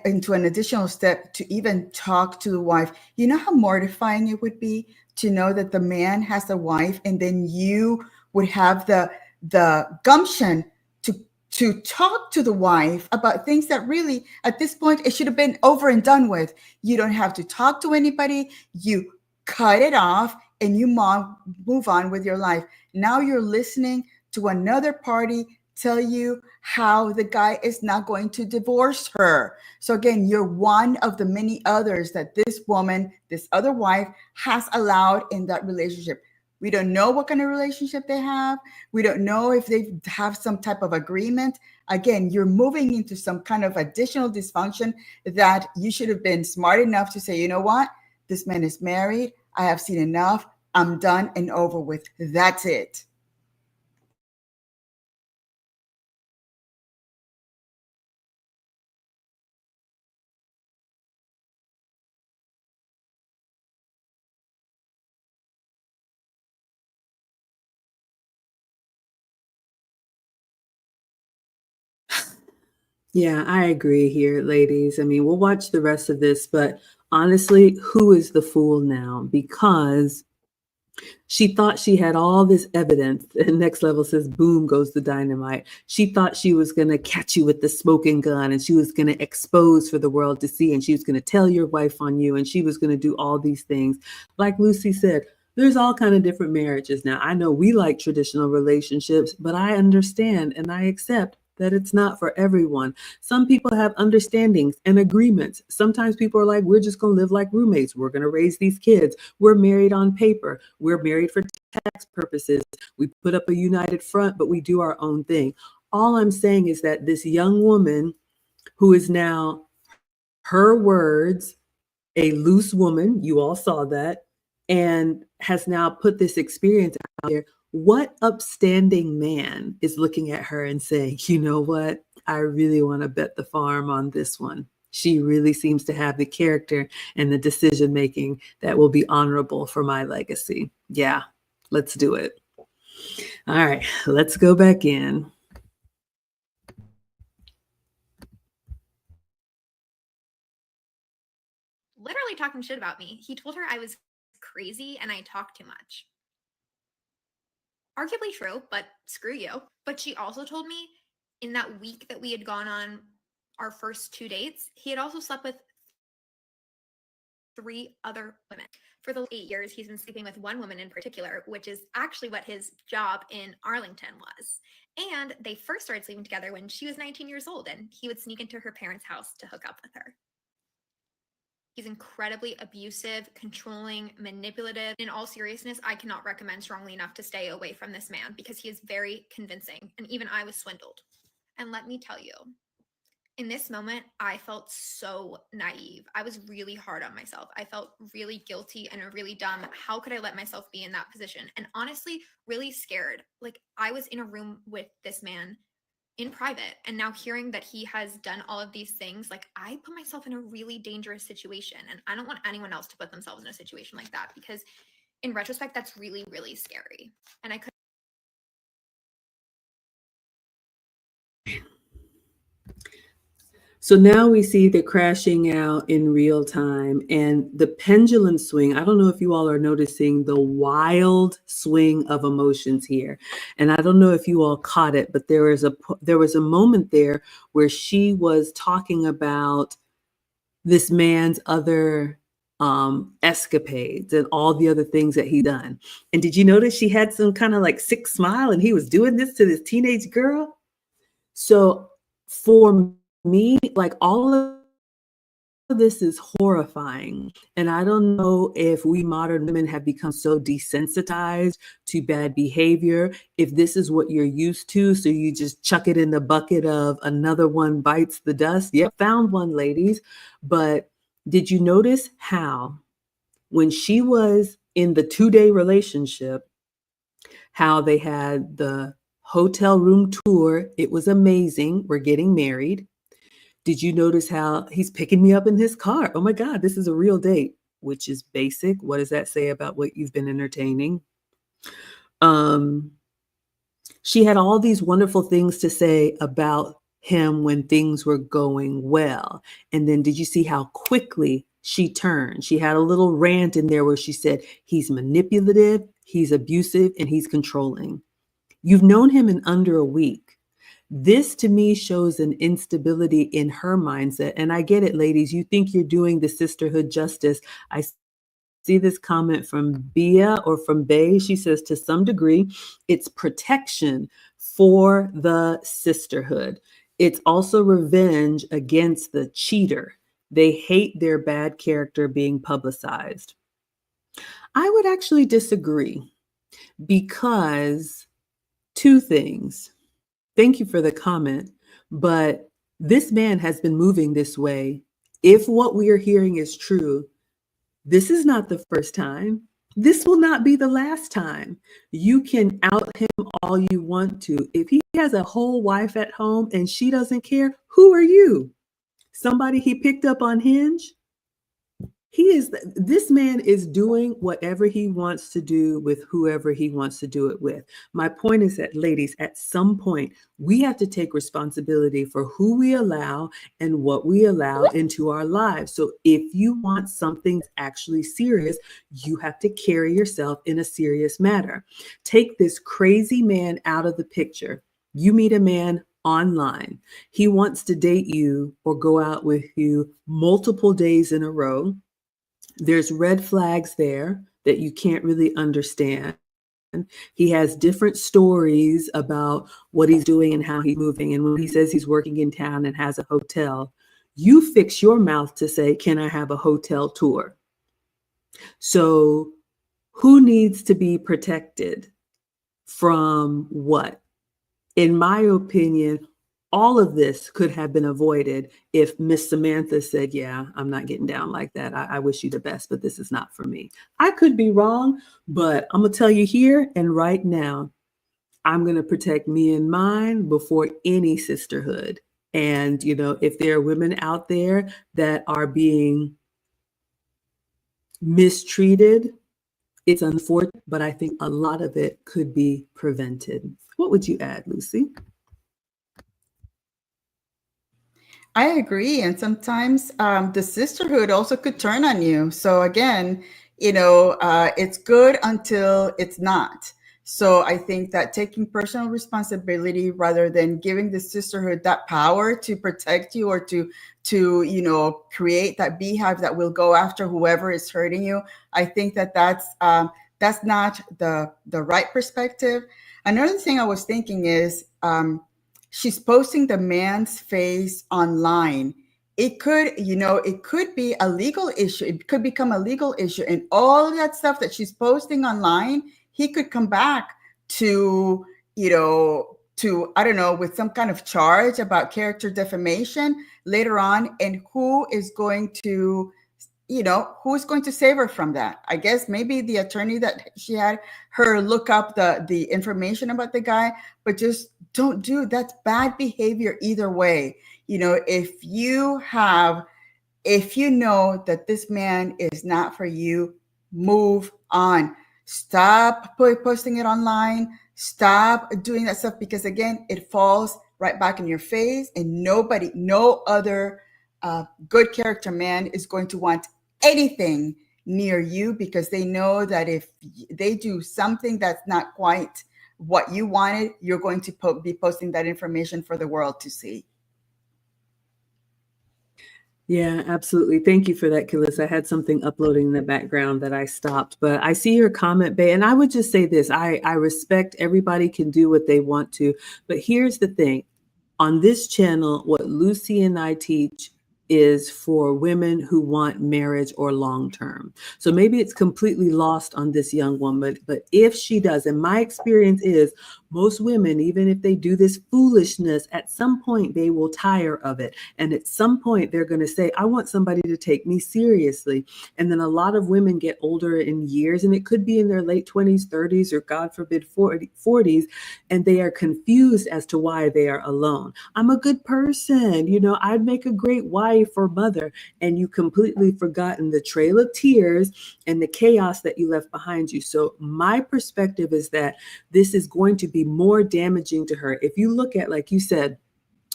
into an additional step to even talk to the wife. You know how mortifying it would be to know that the man has a wife, and then you would have the gumption to talk to the wife about things that really, at this point, it should have been over and done with. You don't have to talk to anybody. You cut it off and you move on with your life. Now you're listening to another party tell you how the guy is not going to divorce her. So again, you're one of the many others that this woman, this other wife, has allowed in that relationship. We don't know what kind of relationship they have. We don't know if they have some type of agreement. Again, you're moving into some kind of additional dysfunction that you should have been smart enough to say, you know what? This man is married. I have seen enough. I'm done and over with. That's it. Yeah, I agree here, ladies. I mean, we'll watch the rest of this, but honestly, who is the fool now? Because she thought she had all this evidence. And Next Level says, boom goes the dynamite. She thought she was going to catch you with the smoking gun, and she was going to expose for the world to see, and she was going to tell your wife on you, and she was going to do all these things. Like Lucy said, there's all kind of different marriages now. I know we like traditional relationships, but I understand and I accept that it's not for everyone. Some people have understandings and agreements. Sometimes people are like, we're just going to live like roommates. We're going to raise these kids. We're married on paper. We're married for tax purposes. We put up a united front, but we do our own thing. All I'm saying is that this young woman, who is now, her words, a loose woman, you all saw that, and has now put this experience out there. What upstanding man is looking at her and saying, you know what? I really want to bet the farm on this one. She really seems to have the character and the decision making that will be honorable for my legacy. Yeah, let's do it. All right, let's go back in. Literally talking shit about me. He told her I was crazy and I talk too much. Arguably true, but screw you. But she also told me in that week that we had gone on our first 2 dates, he had also slept with 3 other women. For the 8 years, he's been sleeping with one woman in particular, which is actually what his job in Arlington was. And they first started sleeping together when she was 19 years old, and he would sneak into her parents' house to hook up with her. He's incredibly abusive, controlling, manipulative. In all seriousness, I cannot recommend strongly enough to stay away from this man because he is very convincing, and even I was swindled. And let me tell you, in this moment, I felt so naive. I was really hard on myself. I felt really guilty and really dumb. How could I let myself be in that position? And honestly, really scared. Like, I was in a room with this man in private, and now hearing that he has done all of these things, like, I put myself in a really dangerous situation, and I don't want anyone else to put themselves in a situation like that, because in retrospect, that's really, really scary. And I could. So now we see the crashing out in real time and the pendulum swing. I don't know if you all are noticing the wild swing of emotions here. And I don't know if you all caught it, but there was a moment there where she was talking about this man's other escapades and all the other things that he done. And did you notice she had some kind of like sick smile and he was doing this to this teenage girl? So for me, like, all of this is horrifying. And I don't know if we modern women have become so desensitized to bad behavior, if this is what you're used to. So you just chuck it in the bucket of another one bites the dust. Yep, found one, ladies. But did you notice how when she was in the 2-day relationship, how they had the hotel room tour? It was amazing. We're getting married. Did you notice how he's picking me up in his car? Oh my God, this is a real date, which is basic. What does that say about what you've been entertaining? She had all these wonderful things to say about him when things were going well. And then did you see how quickly she turned? She had a little rant in there where she said, he's manipulative, he's abusive, and he's controlling. You've known him in under a week. This to me shows an instability in her mindset. And I get it, ladies. You think you're doing the sisterhood justice. I see this comment from Bia or from Bay. She says, to some degree, it's protection for the sisterhood. It's also revenge against the cheater. They hate their bad character being publicized. I would actually disagree, because 2 things. Thank you for the comment, but this man has been moving this way. If what we are hearing is true, this is not the first time. This will not be the last time. You can out him all you want to. If he has a whole wife at home and she doesn't care, who are you? Somebody he picked up on Hinge? This man is doing whatever he wants to do with whoever he wants to do it with. My point is that, ladies, at some point, we have to take responsibility for who we allow and what we allow into our lives. So if you want something actually serious, you have to carry yourself in a serious manner. Take this crazy man out of the picture. You meet a man online. He wants to date you or go out with you multiple days in a row. There's red flags there that you can't really understand. He has different stories about what he's doing and how he's moving. And when he says he's working in town and has a hotel, you fix your mouth to say, can I have a hotel tour? So who needs to be protected from what? In my opinion, all of this could have been avoided if Miss Samantha said, yeah, I'm not getting down like that. I wish you the best, but this is not for me. I could be wrong, but I'm going to tell you here and right now, I'm going to protect me and mine before any sisterhood. And, you know, if there are women out there that are being mistreated, it's unfortunate, but I think a lot of it could be prevented. What would you add, Lucy? I agree. And sometimes the sisterhood also could turn on you. So again, it's good until it's not. So I think that taking personal responsibility rather than giving the sisterhood that power to protect you or to create that beehive that will go after whoever is hurting you, I think that that's not the right perspective. Another thing I was thinking is she's posting the man's face online. It could be a legal issue. It could become a legal issue. And all of that stuff that she's posting online, he could come back to, I don't know, with some kind of charge about character defamation later on. And who's going to save her from that? I guess maybe the attorney that she had her look up the information about the guy, but just don't do that's bad behavior either way. If you know that this man is not for you, move on. Stop posting it online. Stop doing that stuff, because again, it falls right back in your face, and no other good character man is going to want anything near you, because they know that if they do something that's not quite what you wanted, you're going to be posting that information for the world to see. Yeah, absolutely. Thank you for that, Killis. I had something uploading in the background that I stopped, but I see your comment, Bay. And I would just say this, I respect everybody can do what they want to, but here's the thing. On this channel, what Lucy and I teach is for women who want marriage or long term. So maybe it's completely lost on this young woman, but if she does, and my experience is most women, even if they do this foolishness, at some point they will tire of it. And at some point they're going to say, I want somebody to take me seriously. And then a lot of women get older in years, and it could be in their late 20s, 30s, or God forbid 40s, and they are confused as to why they are alone. I'm a good person, I'd make a great wife or mother, and you completely forgotten the trail of tears and the chaos that you left behind you. So my perspective is that this is going to be more damaging to her. If you look at, like you said,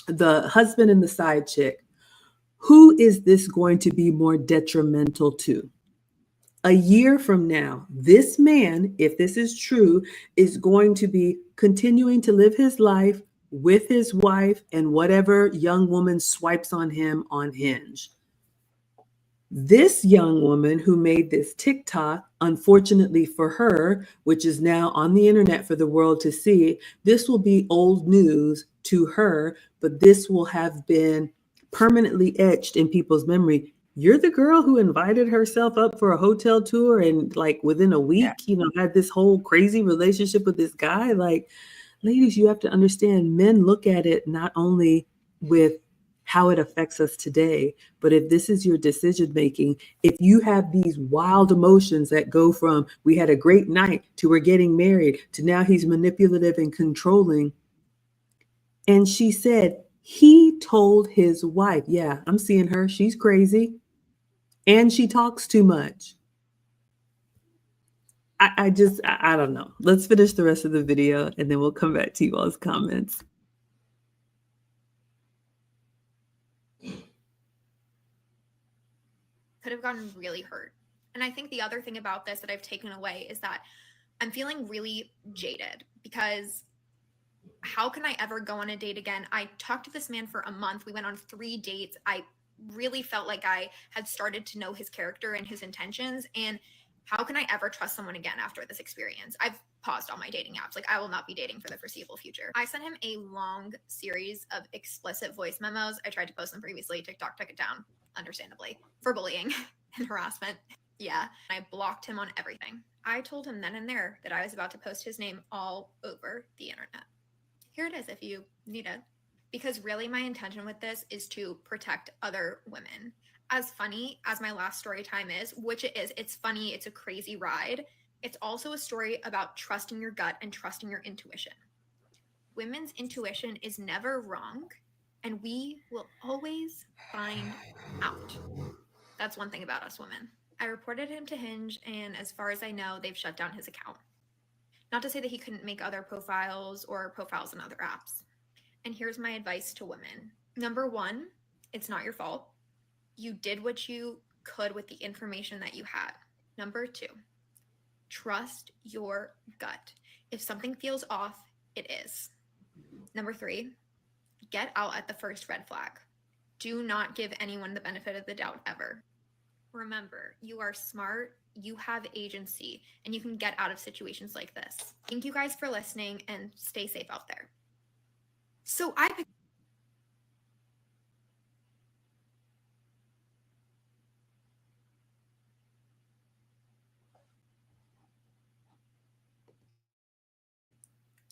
the husband and the side chick, who is this going to be more detrimental to? A year from now, this man, if this is true, is going to be continuing to live his life with his wife and whatever young woman swipes on him on Hinge. This young woman who made this TikTok, unfortunately for her, which is now on the internet for the world to see, this will be old news to her, but this will have been permanently etched in people's memory. You're the girl who invited herself up for a hotel tour and like within a week, had this whole crazy relationship with this guy. Like, ladies, you have to understand, men look at it not only with how it affects us today, but if this is your decision making, if you have these wild emotions that go from we had a great night to we're getting married to now he's manipulative and controlling. And she said he told his wife, yeah, I'm seeing her, she's crazy and she talks too much. I don't know. Let's finish the rest of the video and then we'll come back to you all's comments. Could have gotten really hurt. And I think the other thing about this that I've taken away is that I'm feeling really jaded, because how can I ever go on a date again? I talked to this man for a month. We went on 3 dates. I really felt like I had started to know his character and his intentions. And how can I ever trust someone again after this experience? I've paused all my dating apps. Like, I will not be dating for the foreseeable future. I sent him a long series of explicit voice memos. I tried to post them previously. TikTok took it down, understandably, for bullying and harassment. Yeah, I blocked him on everything. I told him then and there that I was about to post his name all over the internet. Here it is if you need it. Because really my intention with this is to protect other women. As funny as my last story time is, which it is, it's funny, it's a crazy ride. It's also a story about trusting your gut and trusting your intuition. Women's intuition is never wrong. and we will always find out. That's one thing about us women. I reported him to Hinge, and as far as I know, they've shut down his account. Not to say that he couldn't make other profiles or profiles in other apps. And here's my advice to women. Number one, it's not your fault. You did what you could with the information that you had. Number two, trust your gut. If something feels off, it is. Number three, get out at the first red flag. Do not give anyone the benefit of the doubt ever. Remember, you are smart, you have agency, and you can get out of situations like this. Thank you guys for listening, and stay safe out there. So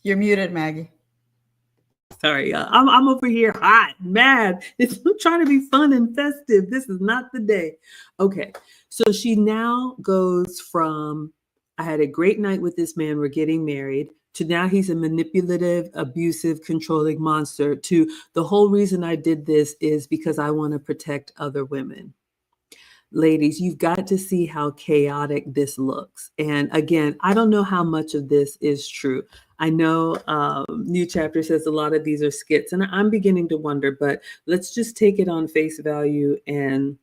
You're muted, Maggie. Sorry, I'm over here hot, mad. I'm trying to be fun and festive. This is not the day. Okay, so she now goes from, I had a great night with this man, we're getting married, to now he's a manipulative, abusive, controlling monster, to the whole reason I did this is because I want to protect other women. Ladies, you've got to see how chaotic this looks. And again, I don't know how much of this is true. I know New Chapter says a lot of these are skits, and I'm beginning to wonder, but let's just take it on face value and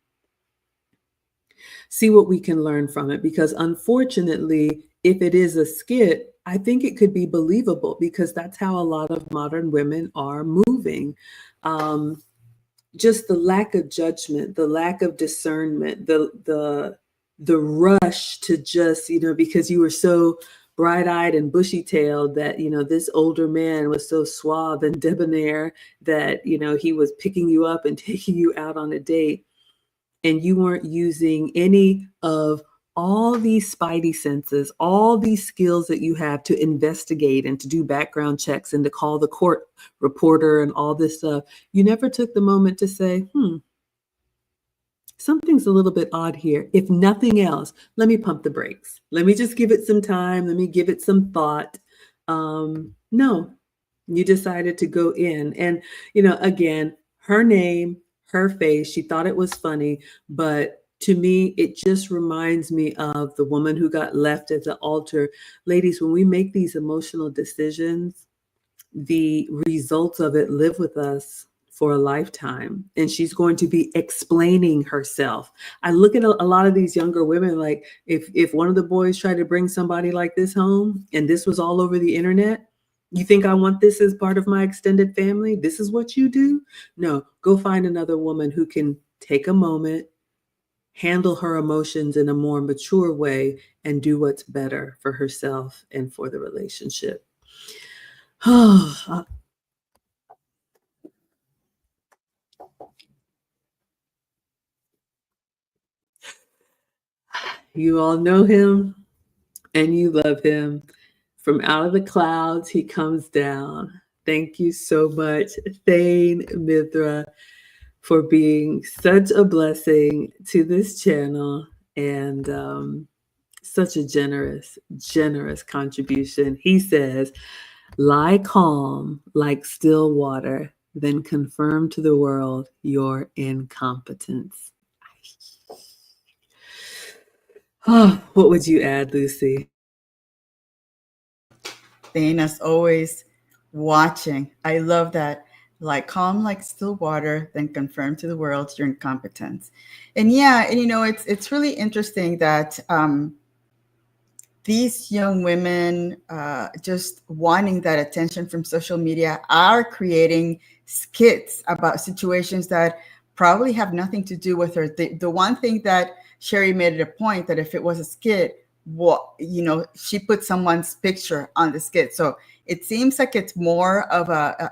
see what we can learn from it. Because unfortunately, if it is a skit, I think it could be believable because that's how a lot of modern women are moving. Just the lack of judgment, the lack of discernment, the rush to just, because you were so bright-eyed and bushy-tailed that, this older man was so suave and debonair that, he was picking you up and taking you out on a date, and you weren't using any of all these spidey senses, all these skills that you have to investigate and to do background checks and to call the court reporter and all this stuff. You never took the moment to say, something's a little bit odd here. If nothing else, let me pump the brakes. Let me just give it some time. Let me give it some thought. No, you decided to go in. And, again, her name, her face, she thought it was funny, but to me, it just reminds me of the woman who got left at the altar. Ladies, when we make these emotional decisions, the results of it live with us for a lifetime. And she's going to be explaining herself. I look at a lot of these younger women, like if one of the boys tried to bring somebody like this home and this was all over the internet, you think I want this as part of my extended family? This is what you do? No, go find another woman who can take a moment, handle her emotions in a more mature way, and do what's better for herself and for the relationship. You all know him and you love him. From out of the clouds, he comes down. Thank you so much, Thane Mithra, for being such a blessing to this channel and such a generous contribution. He says, lie calm like still water, then confirm to the world your incompetence. Oh, what would you add, Lucy? Thane, as always, watching. I love that. Like calm like still water, then confirm to the world your incompetence. And it's really interesting that these young women just wanting that attention from social media are creating skits about situations that probably have nothing to do with her. The one thing that Sherry made it a point that if it was a skit, she put someone's picture on the skit. So it seems like it's more of a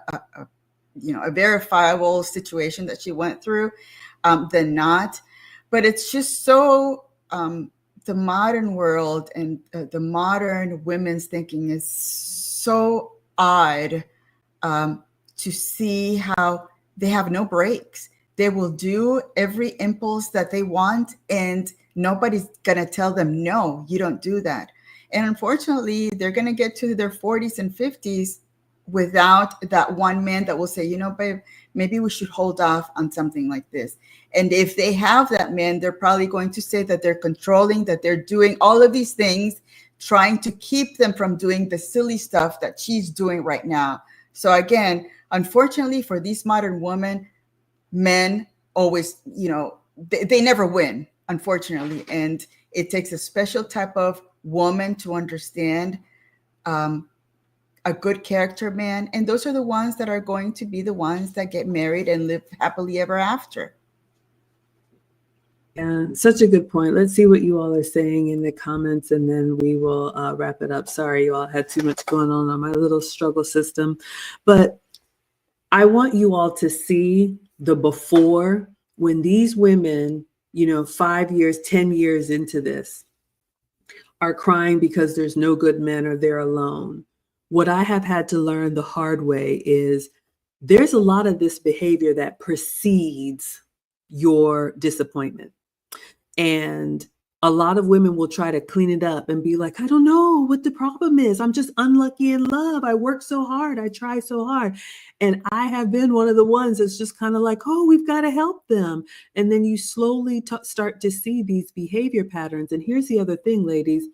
verifiable situation that she went through than not. But it's just so the modern world and the modern women's thinking is so odd to see how they have no breaks. They will do every impulse that they want, and nobody's going to tell them, no, you don't do that. And unfortunately, they're going to get to their 40s and 50s without that one man that will say, babe, maybe we should hold off on something like this. And if they have that man, they're probably going to say that they're controlling, that they're doing all of these things, trying to keep them from doing the silly stuff that she's doing right now. So again, unfortunately for these modern women, men always, they never win, unfortunately. And it takes a special type of woman to understand a good character man. And those are the ones that are going to be the ones that get married and live happily ever after. And such a good point. Let's see what you all are saying in the comments, and then we will wrap it up. Sorry, you all had too much going on my little struggle system. But I want you all to see the before, when these women, 5 years, 10 years into this, are crying because there's no good men or they're alone. What I have had to learn the hard way is there's a lot of this behavior that precedes your disappointment. And a lot of women will try to clean it up and be like, I don't know what the problem is. I'm just unlucky in love. I work so hard. I try so hard. And I have been one of the ones that's just kind of like, oh, we've got to help them. And then you slowly start to see these behavior patterns. And here's the other thing, ladies.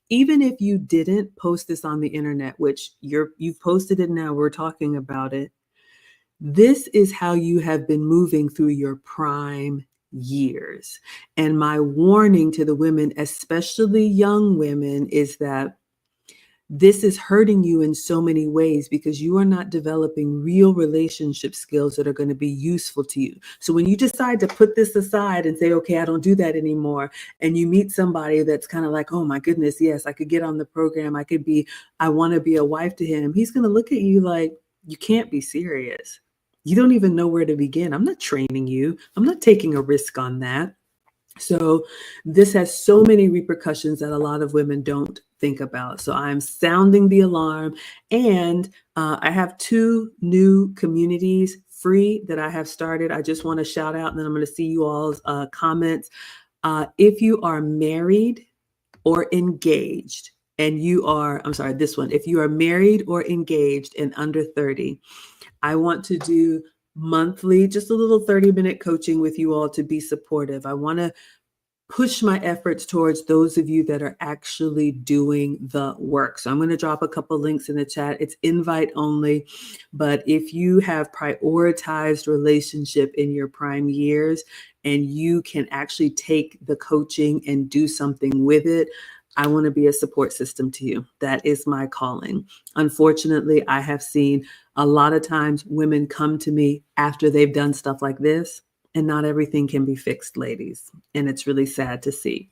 Even if you didn't post this on the internet, which you've posted it now, we're talking about it. This is how you have been moving through your prime years. And my warning to the women, especially young women, is that this is hurting you in so many ways because you are not developing real relationship skills that are going to be useful to you. So when you decide to put this aside and say, okay, I don't do that anymore, and you meet somebody that's kind of like, oh my goodness, yes, I could get on the program. I want to be a wife to him. He's going to look at you like, you can't be serious. You don't even know where to begin. I'm not training you. I'm not taking a risk on that. So this has so many repercussions that a lot of women don't think about. So I'm sounding the alarm. And I have 2 new communities free that I have started. I just want to shout out, and then I'm going to see you all's comments. If you are married or engaged, and if you are married or engaged and under 30, I want to do monthly, just a little 30-minute coaching with you all to be supportive. I want to push my efforts towards those of you that are actually doing the work. So I'm going to drop a couple links in the chat. It's invite only, but if you have prioritized relationship in your prime years and you can actually take the coaching and do something with it, I want to be a support system to you. That is my calling. Unfortunately, I have seen a lot of times women come to me after they've done stuff like this, and not everything can be fixed, ladies. And it's really sad to see.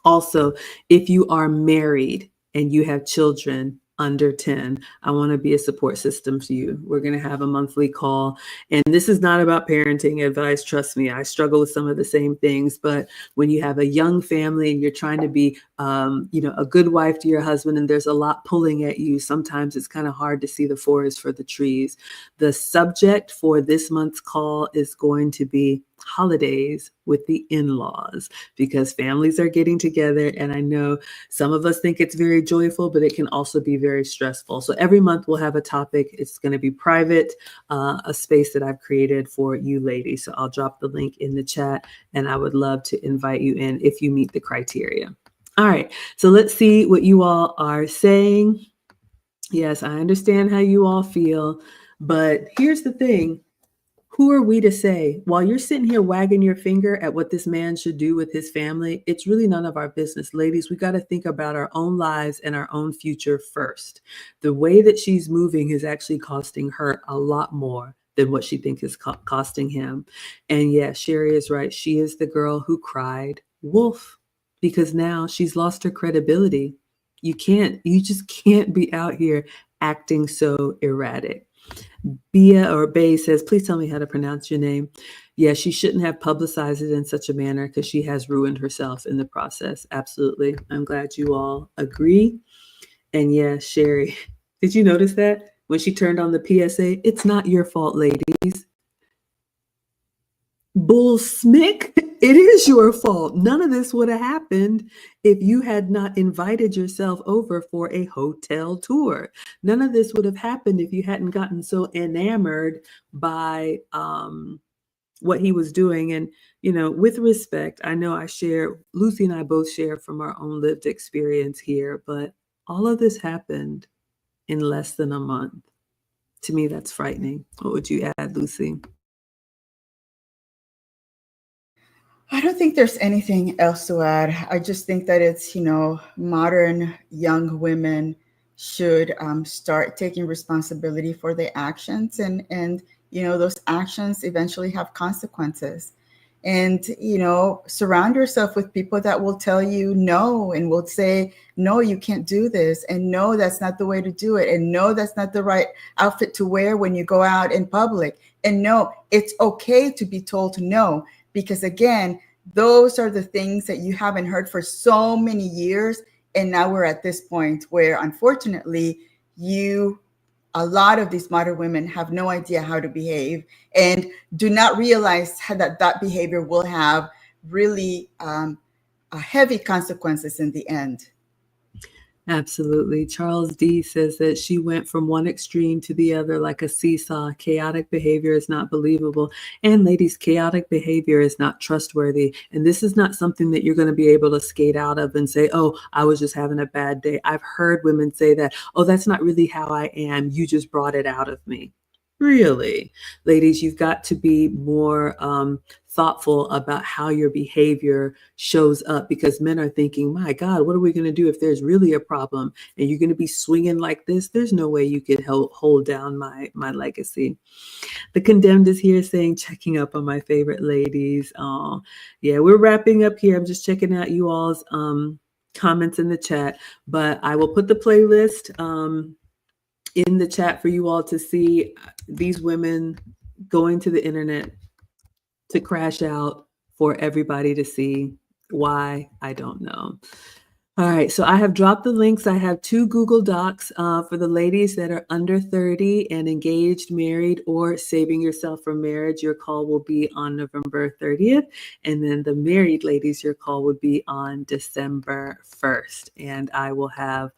Also, if you are married and you have children under 10, I want to be a support system to you. We're going to have a monthly call. And this is not about parenting advice. Trust me, I struggle with some of the same things. But when you have a young family and you're trying to be, a good wife to your husband, and there's a lot pulling at you, sometimes it's kind of hard to see the forest for the trees. The subject for this month's call is going to be holidays with the in-laws, because families are getting together. And I know some of us think it's very joyful, but it can also be very stressful. So every month we'll have a topic. It's going to be private, a space that I've created for you ladies. So I'll drop the link in the chat, and I would love to invite you in if you meet the criteria. All right, so let's see what you all are saying. Yes, I understand how you all feel, but here's the thing. Who are we to say, while you're sitting here wagging your finger at what this man should do with his family, it's really none of our business. Ladies, we got to think about our own lives and our own future first. The way that she's moving is actually costing her a lot more than what she thinks is costing him. And yeah, Sherry is right. She is the girl who cried wolf, because now she's lost her credibility. You just can't be out here acting so erratic. Bay says, please tell me how to pronounce your name. Yeah, she shouldn't have publicized it in such a manner because she has ruined herself in the process. Absolutely. I'm glad you all agree. And yeah, Sherry, did you notice that when she turned on the PSA? It's not your fault, ladies. Bull smick, it is your fault. None of this would have happened if you had not invited yourself over for a hotel tour. None of this would have happened if you hadn't gotten so enamored by what he was doing. And, with respect, I know Lucy and I both share from our own lived experience here, but all of this happened in less than a month. To me, that's frightening. What would you add, Lucy? I don't think there's anything else to add. I just think that it's, modern young women should start taking responsibility for their actions, and those actions eventually have consequences. And surround yourself with people that will tell you no, and will say, no, you can't do this, and no, that's not the way to do it, and no, that's not the right outfit to wear when you go out in public, and no, it's okay to be told no. Because again, those are the things that you haven't heard for so many years. And now we're at this point where, unfortunately, a lot of these modern women have no idea how to behave and do not realize that behavior will have really heavy consequences in the end. Absolutely. Charles D says that she went from one extreme to the other like a seesaw. Chaotic behavior is not believable. And ladies, chaotic behavior is not trustworthy. And this is not something that you're going to be able to skate out of and say, oh, I was just having a bad day. I've heard women say that, oh, that's not really how I am. You just brought it out of me. Really, ladies, you've got to be more thoughtful about how your behavior shows up, because men are thinking, my God, what are we going to do if there's really a problem and you're going to be swinging like this? There's no way you could hold down my legacy. The Condemned is here saying, checking up on my favorite ladies. Oh, yeah, we're wrapping up here. I'm just checking out you all's comments in the chat, but I will put the playlist in the chat for you all to see these women going to the internet to crash out for everybody to see. Why? I don't know. All right, so I have dropped the links. I have 2 Google Docs for the ladies that are under 30 and engaged, married, or saving yourself for marriage. Your call will be on November 30th. And then the married ladies, your call would be on December 1st. And I will have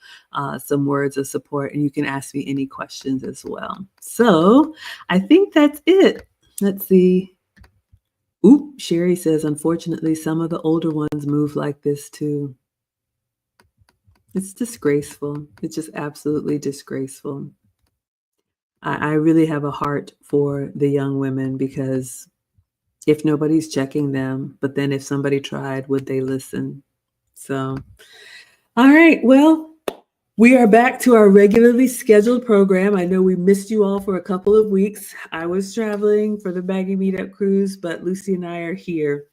some words of support, and you can ask me any questions as well. So I think that's it. Let's see. Ooh, Sherry says, unfortunately, some of the older ones move like this too. It's disgraceful. It's just absolutely disgraceful. I really have a heart for the young women, because if nobody's checking them, but then if somebody tried, would they listen? So, all right, well, we are back to our regularly scheduled program. I know we missed you all for a couple of weeks. I was traveling for the Maggie Meetup Cruise, but Lucy and I are here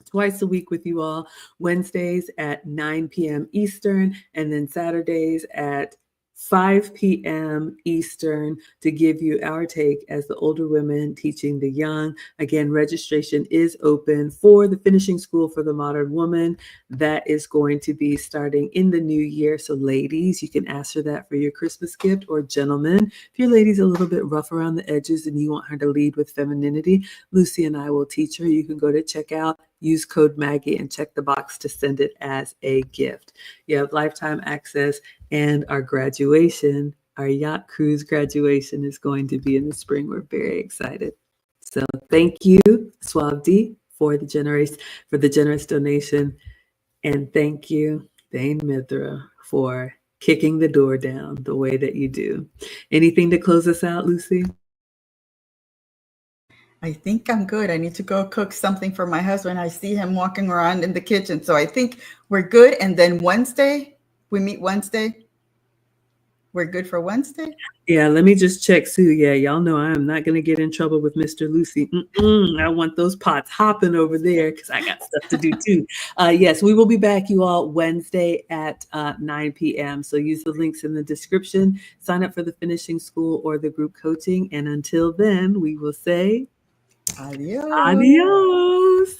twice a week with you all, Wednesdays at 9 p.m. Eastern, and then Saturdays at 5 p.m. Eastern, to give you our take as the older women teaching the young. Again, registration is open for the finishing school for the modern woman. That is going to be starting in the new year. So ladies, you can ask for that for your Christmas gift, or gentlemen, if your lady's a little bit rough around the edges and you want her to lead with femininity, Lucy and I will teach her. You can go to checkout, use code Maggie, and check the box to send it as a gift. You have lifetime access, and our graduation, our yacht cruise graduation, is going to be in the spring. We're very excited. So thank you, Swabdi, for the generous donation. And thank you, Dane Mithra, for kicking the door down the way that you do. Anything to close us out, Lucy? I think I'm good. I need to go cook something for my husband. I see him walking around in the kitchen. So I think we're good. And then Wednesday, we meet Wednesday. We're good for Wednesday? Yeah, let me just check, Sue. Yeah, y'all know I am not going to get in trouble with Mr. Lucy. I want those pots hopping over there, because I got stuff to do too. Yes, we will be back, you all, Wednesday at 9 p.m. So use the links in the description. Sign up for the finishing school or the group coaching. And until then, we will say Adios. adios.